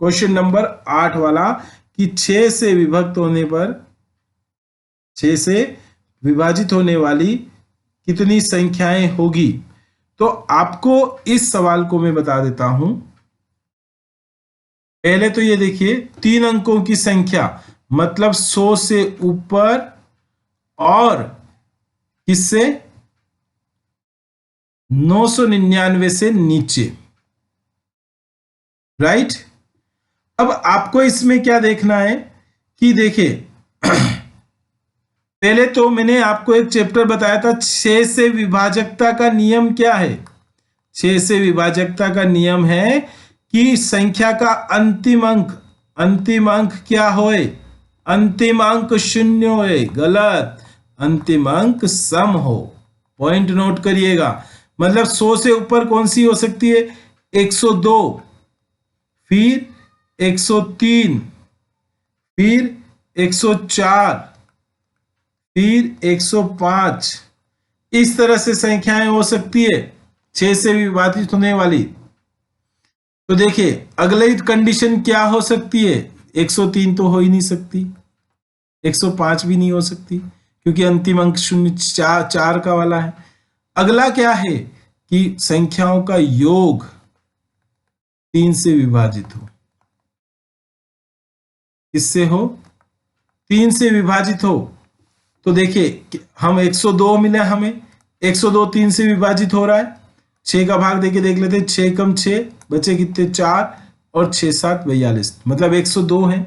क्वेश्चन नंबर 8 वाला कि 6 से विभक्त होने पर 6 से विभाजित होने वाली कितनी संख्याएं होगी। तो आपको इस सवाल को मैं बता देता हूं। पहले तो ये देखिए, 3 अंकों की संख्या मतलब 100 से ऊपर और किससे 999 से नीचे, राइट। अब आपको इसमें क्या देखना है कि देखिए, पहले तो मैंने आपको एक चैप्टर बताया था 6 से विभाजकता का नियम क्या है। 6 से विभाजकता का नियम है कि संख्या का अंतिम अंक क्या होए, अंतिम अंक 0 होए, गलत, अंतिम अंक सम हो। पॉइंट नोट करिएगा। मतलब 100 से ऊपर कौन सी हो सकती है, 102, फिर 103, फिर 104, फिर 105, इस तरह से संख्याएं हो सकती है 6 से विभाजित होने वाली। तो देखिए, अगली कंडीशन क्या हो सकती है, 103 तो हो ही नहीं सकती, 105 भी नहीं हो सकती क्योंकि अंतिम अंक 0 4 का वाला है। अगला क्या है कि संख्याओं का योग 3 से विभाजित हो। किससे हो, 3 से विभाजित हो। तो देखिए, हम 102 मिला, हमें 102 3 से विभाजित हो रहा है। 6 का भाग देके देख लेते हैं, 6 कम 6 बचे कितने, 4 और 6 7 42, मतलब 102 है।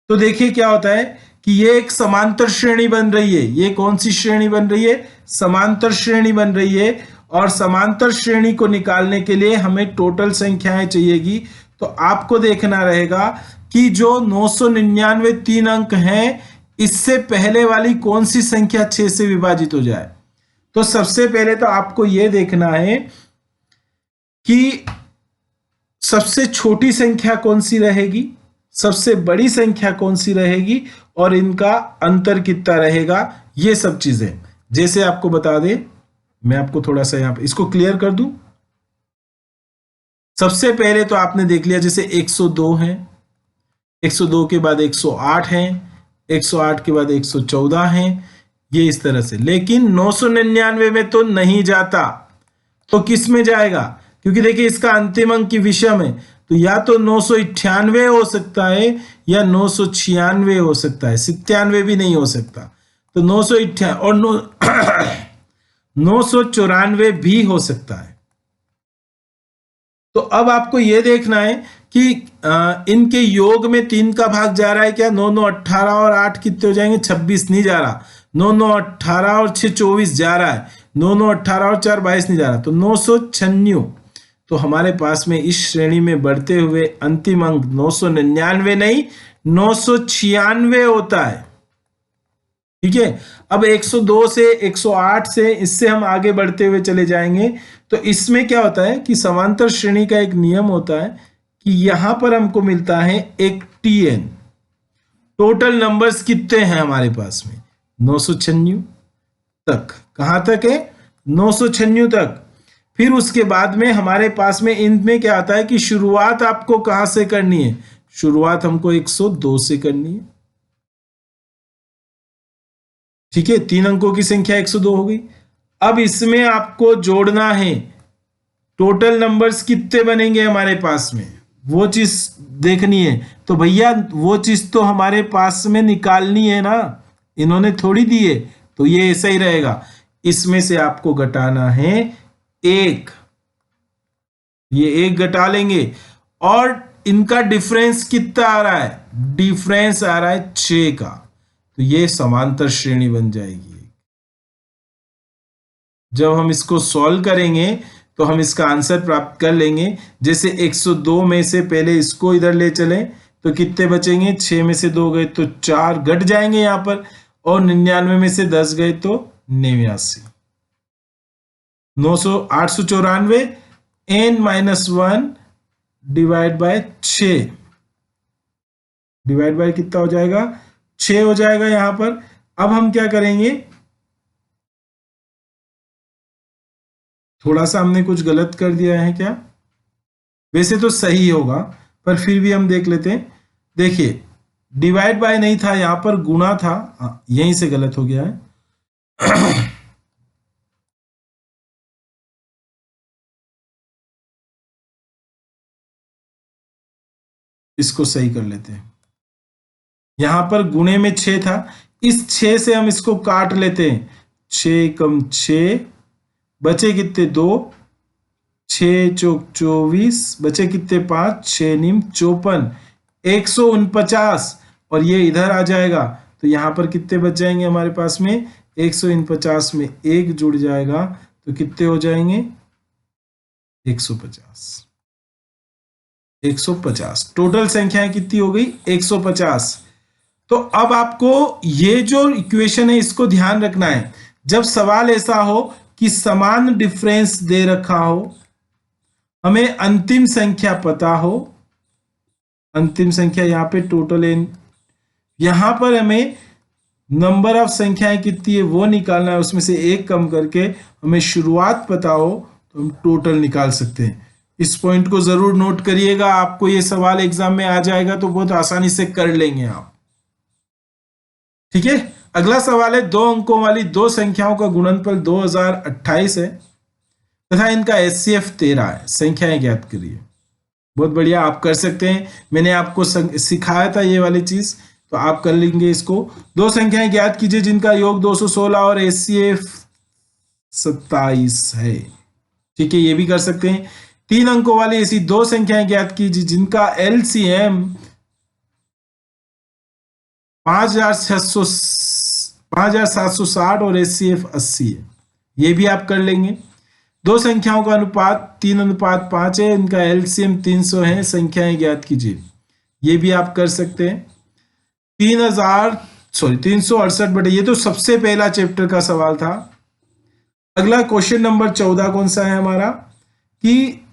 तो देखिए क्या होता है कि ये एक समांतर श्रेणी बन रही है। ये कौन सी श्रेणी बन रही है, समांतर श्रेणी बन रही है। और समांतर श्रेणी को निकालने के लिए हमें टोटल संख्याएं चाहिएगी। तो आपको देखना रहेगा कि जो 999 3 अंक हैं, इससे पहले वाली कौन सी संख्या 6 से विभाजित हो जाए। तो सबसे पहले तो आपको यह देखना है कि सबसे छोटी संख्या कौन सी रहेगी, सबसे बड़ी संख्या कौन सी रहेगी और इनका अंतर कितना रहेगा, ये सब चीजें। जैसे आपको बता दे, मैं आपको थोड़ा सा यहाँ पे इसको क्लियर कर दूं। सबसे पहले तो आपने देख लिया जैसे 102 है, 102 के बाद 108 है, 108 के बाद 114 है, ये इस तरह से। लेकिन 999 में तो नहीं जाता, तो किस में जाएगा? क्योंकि देखिए इसका अंतिम अंक की विषम है, तो या तो 998 हो सकता है या 996 हो सकता है, 97 भी नहीं हो सकता। तो 998 और 994 भी हो सकता है। तो अब आपको यह देखना है कि इनके योग में 3 का भाग जा रहा है क्या? 9 9 18 और 8 कितने हो जाएंगे? 26 नहीं जा रहा। 9 9 18 और 6 24 जा रहा है। 9 9 18 और 4 22 नहीं जा रहा। तो 996। तो हमारे पास में इस श्रेणी में बढ़ते हुए अंतिम अंक 999 नहीं 996 होता है। ठीक है। अब 102 से 108 से इससे हम आगे बढ़ते हुए चले जाएंगे। तो इसमें क्या होता है कि समांतर श्रेणी का एक नियम होता है कि यहां पर हमको मिलता है एक TN। टोटल नंबर्स कितने हैं हमारे पास में? 996 तक। कहां तक है? 996 तक। फिर उसके बाद में हमारे पास में इनमें क्या आता है कि शुरुआत आपको कहां से करनी है? शुरुआत हमको 102 से करनी है। ठीक है, 3 अंकों की संख्या 102 हो गई। अब इसमें आपको जोड़ना है टोटल नंबर्स कितने बनेंगे हमारे पास में, वो चीज देखनी है। तो भैया वो चीज तो हमारे पास में निकालनी है ना, इन्होंने थोड़ी दी है, तो ये ऐसा ही रहेगा। इसमें से आपको घटाना है 1, ये 1 घटा लेंगे और इनका डिफरेंस कितना आ रहा है? डिफरेंस आ रहा है 6 का। तो ये समांतर श्रेणी बन जाएगी। जब हम इसको सॉल्व करेंगे तो हम इसका आंसर प्राप्त कर लेंगे। जैसे 102 में से पहले इसको इधर ले चलें तो कितने बचेंगे? 6 में से 2 गए तो 4 घट जाएंगे यहां पर, और 99 में से 10 गए तो 89। 894 n-1 divide by 6, divide by कितना हो जाएगा? 6 हो जाएगा यहां पर। अब हम क्या करेंगे, थोड़ा सा हमने कुछ गलत कर दिया है क्या? वैसे तो सही होगा पर फिर भी हम देख लेते हैं। देखिए डिवाइड बाय नहीं था, यहां पर गुणा था, यहीं से गलत हो गया है। इसको सही कर लेते हैं। यहां पर गुणे में 6 था, इस 6 से हम इसको काट लेते हैं। 6 कम 6 बचे कितने? 2, 6 चौक 24, बचे कितने? 5, 6 नीम 54, 149, और ये इधर आ जाएगा तो यहां पर कितने बच जाएंगे हमारे पास में? 149 में 1 जुड़ जाएगा तो कितने हो जाएंगे? 150। 150 टोटल संख्याएं कितनी हो गई? 150। तो अब आपको ये जो इक्वेशन है इसको ध्यान रखना है। जब सवाल ऐसा हो कि समान डिफरेंस दे रखा हो, हमें अंतिम संख्या पता हो, अंतिम संख्या यहाँ पे टोटल एन, यहां पर हमें नंबर ऑफ संख्याएं कितनी है वो निकालना है, उसमें से 1 कम करके हमें शुरुआत पता हो तो हम टोटल निकाल सकते हैं। इस पॉइंट को जरूर नोट करिएगा, आपको ये सवाल एग्जाम में आ जाएगा तो बहुत आसानी से कर लेंगे आप। ठीक है, अगला सवाल है 2 अंकों वाली 2 संख्याओं का गुणनफल 2028 है तथा इनका HCF 13 है, संख्याएं ज्ञात करिए। बहुत बढ़िया, आप कर सकते हैं, मैंने आपको सिखाया था ये वाली चीज, तो आप कर लेंगे इसको। 2 संख्याएं ज्ञात कीजिए जिनका योग 216 और HCF 27 है। ठीक है, ये भी कर सकते हैं। 3 अंकों वाली ऐसी 2 संख्याएं ज्ञात कीजिए जिनका LCM 5760 और HCF 80 है, ये भी आप कर लेंगे। 2 संख्याओं का अनुपात 3:5 है, इनका LCM 300 है, संख्याएं ज्ञात कीजिए, ये भी आप कर सकते हैं। 368 बटे, ये तो सबसे पहला चैप्टर का सवाल था। अगला क्वेश्चन नंबर 14 कौन सा है हमारा कि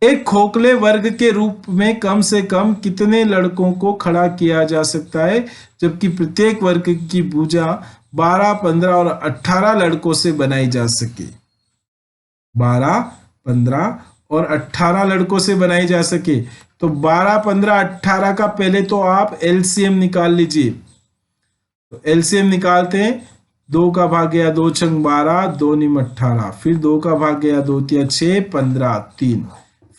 एक खोखले वर्ग के रूप में कम से कम कितने लड़कों को खड़ा किया जा सकता है जबकि प्रत्येक वर्ग की भुजा 12, 15 और 18 लड़कों से बनाई जा सके। 12, 15 और 18 लड़कों से बनाई जा सके। तो 12, 15, 18 का पहले तो आप एलसीएम निकाल लीजिए। तो एलसीएम निकालते हैं। 2 का भाग गया 2 छंग 12, 2 निम 18, फिर 2 का भाग गया 2 तिया 6, 15, 3,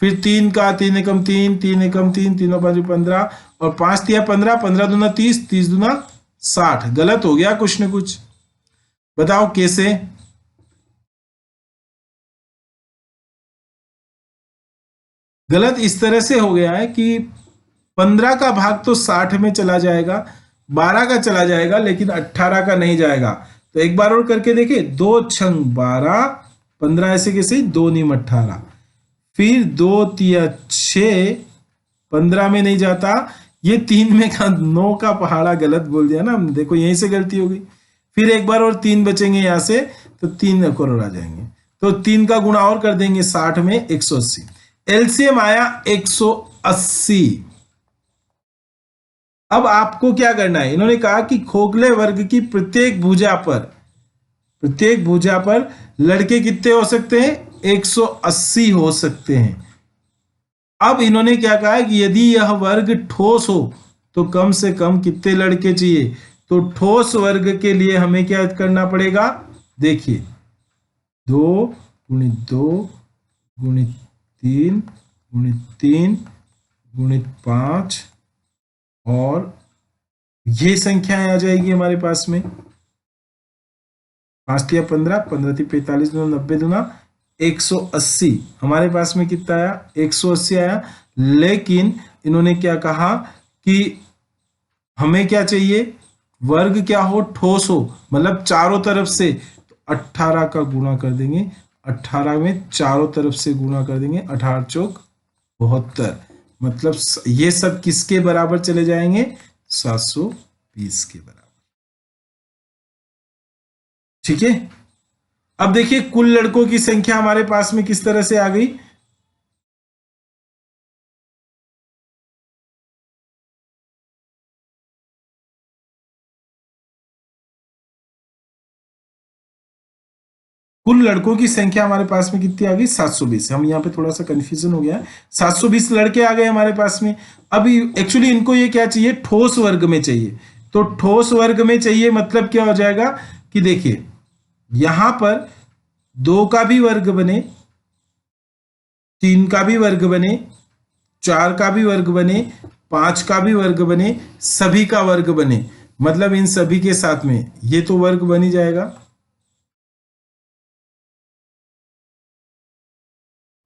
फिर 3 का 3 एकम 3, 3 एकम 3, 3 5 15 और 5 तिया 15, 15 दूना 30, 30 दूना 60। गलत हो गया कुछ न कुछ, बताओ कैसे। गलत इस तरह से हो गया है कि 15 का भाग तो 60 में चला जाएगा, 12 का चला जाएगा, लेकिन 18 का नहीं जाएगा। तो एक बार और करके देखिए। 2 छंग 12, 15 ऐसे कैसे, 2 नीम 18, फिर 2 तिया 6, 15 में नहीं जाता। ये 3 में का 9 का पहाड़ा गलत बोल दिया ना हमने, देखो यहीं से गलती हो गई। फिर एक बार और 3 बचेंगे यहां से, तो 3 करोड़ आ जाएंगे। तो 3 का गुणा और कर देंगे 60 में 180। एलसीएम आया 180। अब आपको क्या करना है, इन्होंने कहा कि खोखले वर्ग की प्रत्येक भुजा पर लड़के कितने हो सकते हैं, 180 हो सकते हैं। अब इन्होंने क्या कहा है कि यदि यह वर्ग ठोस हो तो कम से कम कितने लड़के चाहिए। तो ठोस वर्ग के लिए हमें क्या करना पड़ेगा, देखिए 2 गुणित 2 गुणित 3 गुणित 3 गुणित 5 और ये संख्याएं आ जाएगी हमारे पास में। 5 तिया 15, 15 ती 45, 90 दूना 180। हमारे पास में कितना आया, 180 आया। लेकिन इन्होंने क्या कहा कि हमें क्या चाहिए, वर्ग क्या हो, ठोस हो, मतलब चारों तरफ से। तो 18 का गुणा कर देंगे, 18 में चारों तरफ से गुणा कर देंगे, 18 चौक 72। मतलब ये सब किसके बराबर चले जाएंगे, 720 के बराबर। ठीक है। अब देखिए कुल लड़कों की संख्या हमारे पास में किस तरह से आ गई। कुल लड़कों की संख्या हमारे पास में कितनी आ गई, 720। हम यहाँ पे थोड़ा सा कंफ्यूजन हो गया, 720 लड़के आ गए हमारे पास में। अभी एक्चुअली इनको ये क्या चाहिए, ठोस वर्ग में चाहिए। तो ठोस वर्ग में चाहिए मतलब क्या हो जाएगा कि देखिए यहां पर 2 का भी वर्ग बने, 3 का भी वर्ग बने, 4 का भी वर्ग बने, 5 का भी वर्ग बने, सभी का वर्ग बने। मतलब इन सभी के साथ में ये तो वर्ग बन ही जाएगा।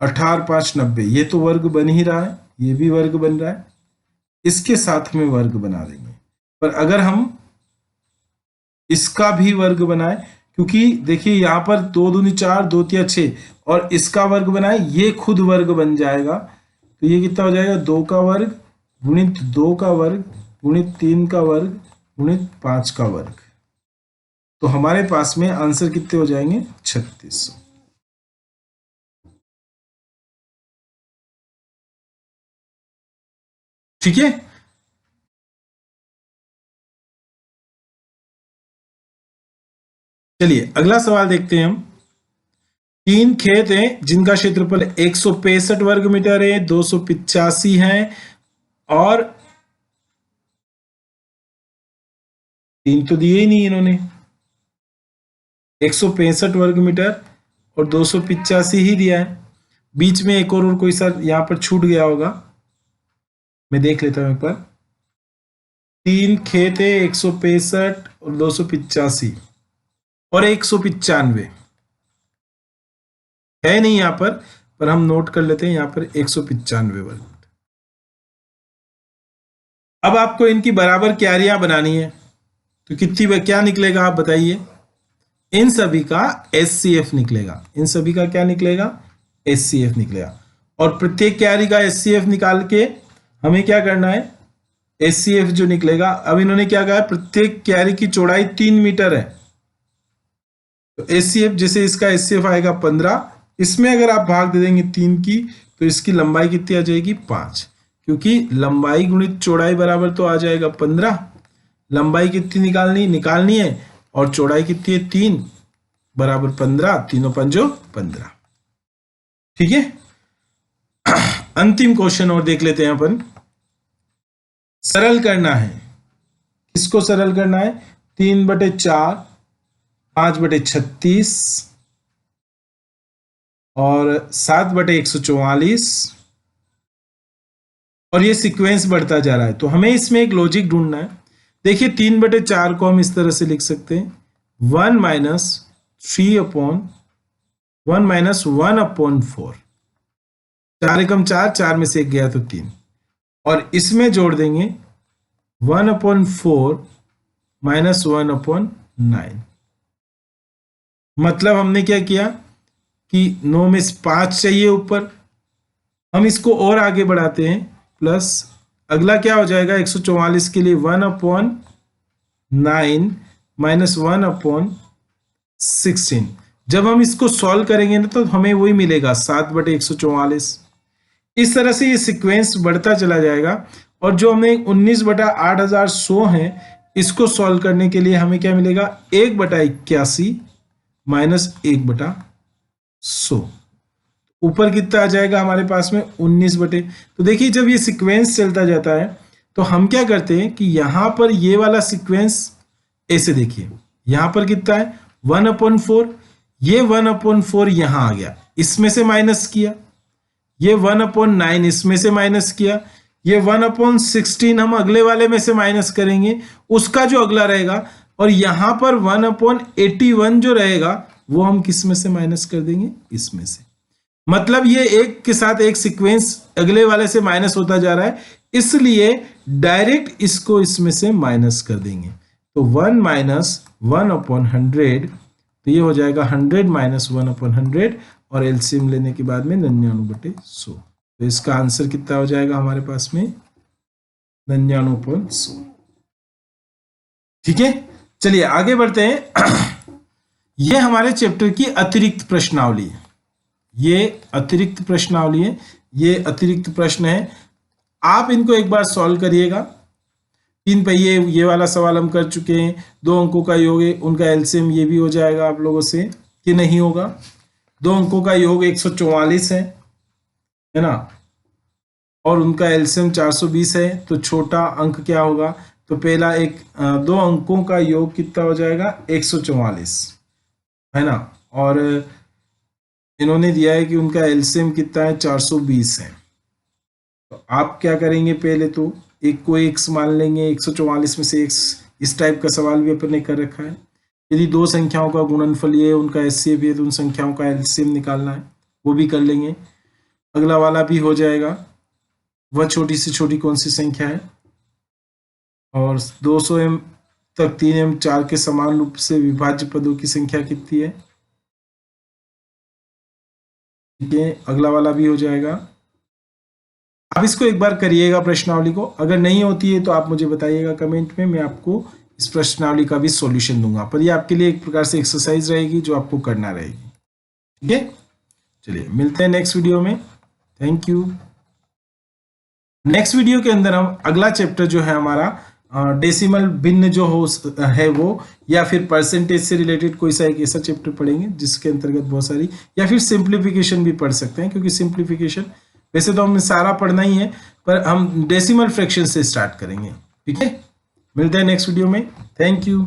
18 5 90, ये तो वर्ग बन ही रहा है, ये भी वर्ग बन रहा है, इसके साथ में वर्ग बना देंगे। पर अगर हम इसका भी वर्ग बनाए, क्योंकि देखिए यहां पर 2 दूनी 4, 2 तिया 6 और इसका वर्ग बनाए, ये खुद वर्ग बन जाएगा। तो ये कितना हो जाएगा, 2 का वर्ग गुणित 2 का वर्ग गुणित 3 का वर्ग गुणित 5 का वर्ग। तो हमारे पास में आंसर कितने हो जाएंगे, 3600। ठीक है। चलिए अगला सवाल देखते हैं हम। 3 खेत हैं जिनका क्षेत्रफल 165 वर्ग मीटर है, 285 है और 3 तो दिए ही नहीं इन्होंने, 165 वर्ग मीटर और 285 ही दिया है। बीच में एक और कोई सा यहां पर छूट गया होगा, मैं देख लेता हूं एक बार। 3 खेत है, 165 और 285 और 195 है नहीं यहां पर हम नोट कर लेते हैं यहां पर 195 वर्ग। अब आपको इनकी बराबर क्यारियां बनानी है, तो कितनी क्या निकलेगा आप बताइए। इन सभी का एचसीएफ निकलेगा, इन सभी का क्या निकलेगा, एचसीएफ निकलेगा। और प्रत्येक क्यारी का एचसीएफ निकाल के हमें क्या करना है, एचसीएफ जो निकलेगा। अब इन्होंने क्या कहा है, प्रत्येक क्यारी की चौड़ाई 3 मीटर है। तो एचसीएफ जैसे इसका एचसीएफ आएगा 15, इसमें अगर आप भाग दे देंगे 3 की, तो इसकी लंबाई कितनी आ जाएगी, 5। क्योंकि लंबाई गुणित चौड़ाई बराबर तो आ जाएगा 15। लंबाई कितनी निकालनी है, और चौड़ाई कितनी है 3 बराबर 15, तीनों पंजो 15। ठीक है, अंतिम क्वेश्चन और देख लेते हैं अपन। सरल करना है, किसको सरल करना है? 3/4, 5/36 और 7/144, और ये सीक्वेंस बढ़ता जा रहा है। तो हमें इसमें एक लॉजिक ढूंढना है। देखिए 3/4 को हम इस तरह से लिख सकते हैं 1 माइनस 1/4। 4 एकम 4, 4 में से 1 गया तो 3, और इसमें जोड़ देंगे 1/4 माइनस 1/9। मतलब हमने क्या किया कि 9 में से 5 चाहिए ऊपर, हम इसको और आगे बढ़ाते हैं, प्लस अगला क्या हो जाएगा 144 के लिए 1/9 माइनस 1/16। जब हम इसको सॉल्व करेंगे ना तो हमें वही मिलेगा 7/144। इस तरह से ये सीक्वेंस बढ़ता चला जाएगा, और जो हमें 19/8100 है, इसको सॉल्व करने के लिए हमें क्या मिलेगा 1/81 माइनस 1/100। ऊपर कितना आ जाएगा हमारे पास में 19 तो देखिए जब ये सीक्वेंस चलता जाता है तो हम क्या करते हैं कि यहां पर ये वाला सीक्वेंस ऐसे देखिए, यहां पर कितना है 1/4, ये 1/4 यहां आ गया, इसमें से माइनस किया, ये 1/9 इसमें से माइनस किया, ये 1/16 हम अगले वाले में से माइनस करेंगे, उसका जो अगला रहेगा, और यहां पर 1/81 जो रहेगा वो हम किस में से माइनस कर देंगे, इसमें से। मतलब ये एक के साथ एक सीक्वेंस अगले वाले से माइनस होता जा रहा है, इसलिए डायरेक्ट इसको इसमें से माइनस कर देंगे। तो 1 माइनस 1/100, तो ये हो जाएगा 100 माइनस 1/100, और एलसीएम लेने के बाद में 99/100। तो इसका आंसर कितना हो जाएगा हमारे पास में 99/100। ठीक है, चलिए आगे बढ़ते हैं। ये हमारे चैप्टर की अतिरिक्त प्रश्नावली है, ये अतिरिक्त प्रश्नावली है, ये अतिरिक्त प्रश्न है। आप इनको एक बार सॉल्व करिएगा। 3 पहिए ये वाला सवाल हम कर चुके हैं, 2 अंकों का योग है, उनका एलसीएम ये भी हो जाएगा आप लोगों से कि नहीं होगा। 2 अंकों का योग 144 है ना, और उनका एलसीएम 420 है, तो छोटा अंक क्या होगा? तो पहला 2 अंकों का योग कितना हो जाएगा 144 है ना, और इन्होंने दिया है कि उनका एलसीएम कितना है 420 है। तो आप क्या करेंगे, पहले तो एक को x मान लेंगे, 144 में से x, इस टाइप का सवाल भी अपन ने कर रखा है। यदि 2 संख्याओं का गुणनफल ये उनका एचसीएफ है तो उन संख्याओं का एलसीएम निकालना है, वो भी कर लेंगे। अगला वाला भी हो जाएगा, वह छोटी से छोटी कौन सी संख्या है, और 200m तक 3m 4 के समान रूप से विभाज्य पदों की संख्या कितनी है। ठीक है, अगला वाला भी हो जाएगा। आप इसको एक बार करिएगा प्रश्नावली को, अगर नहीं होती है तो आप मुझे बताइएगा कमेंट में, मैं आपको इस प्रश्नावली का भी सॉल्यूशन दूंगा, पर ये आपके लिए एक प्रकार से एक्सरसाइज रहेगी जो आपको करना रहेगी। ठीक है, चलिए मिलते हैं नेक्स्ट वीडियो में। Thank you. नेक्स्ट वीडियो के अंदर हम अगला चैप्टर जो है हमारा डेसिमल भिन्न जो हो है वो, या फिर परसेंटेज से रिलेटेड कोई सा एक ऐसा चैप्टर पढ़ेंगे जिसके अंतर्गत बहुत सारी, या फिर सिंप्लीफिकेशन भी पढ़ सकते हैं, क्योंकि सिंप्लीफिकेशन वैसे तो हमें सारा पढ़ना ही है, पर हम डेसिमल फ्रैक्शन से स्टार्ट करेंगे। ठीक है, मिलते हैं नेक्स्ट वीडियो में। Thank you.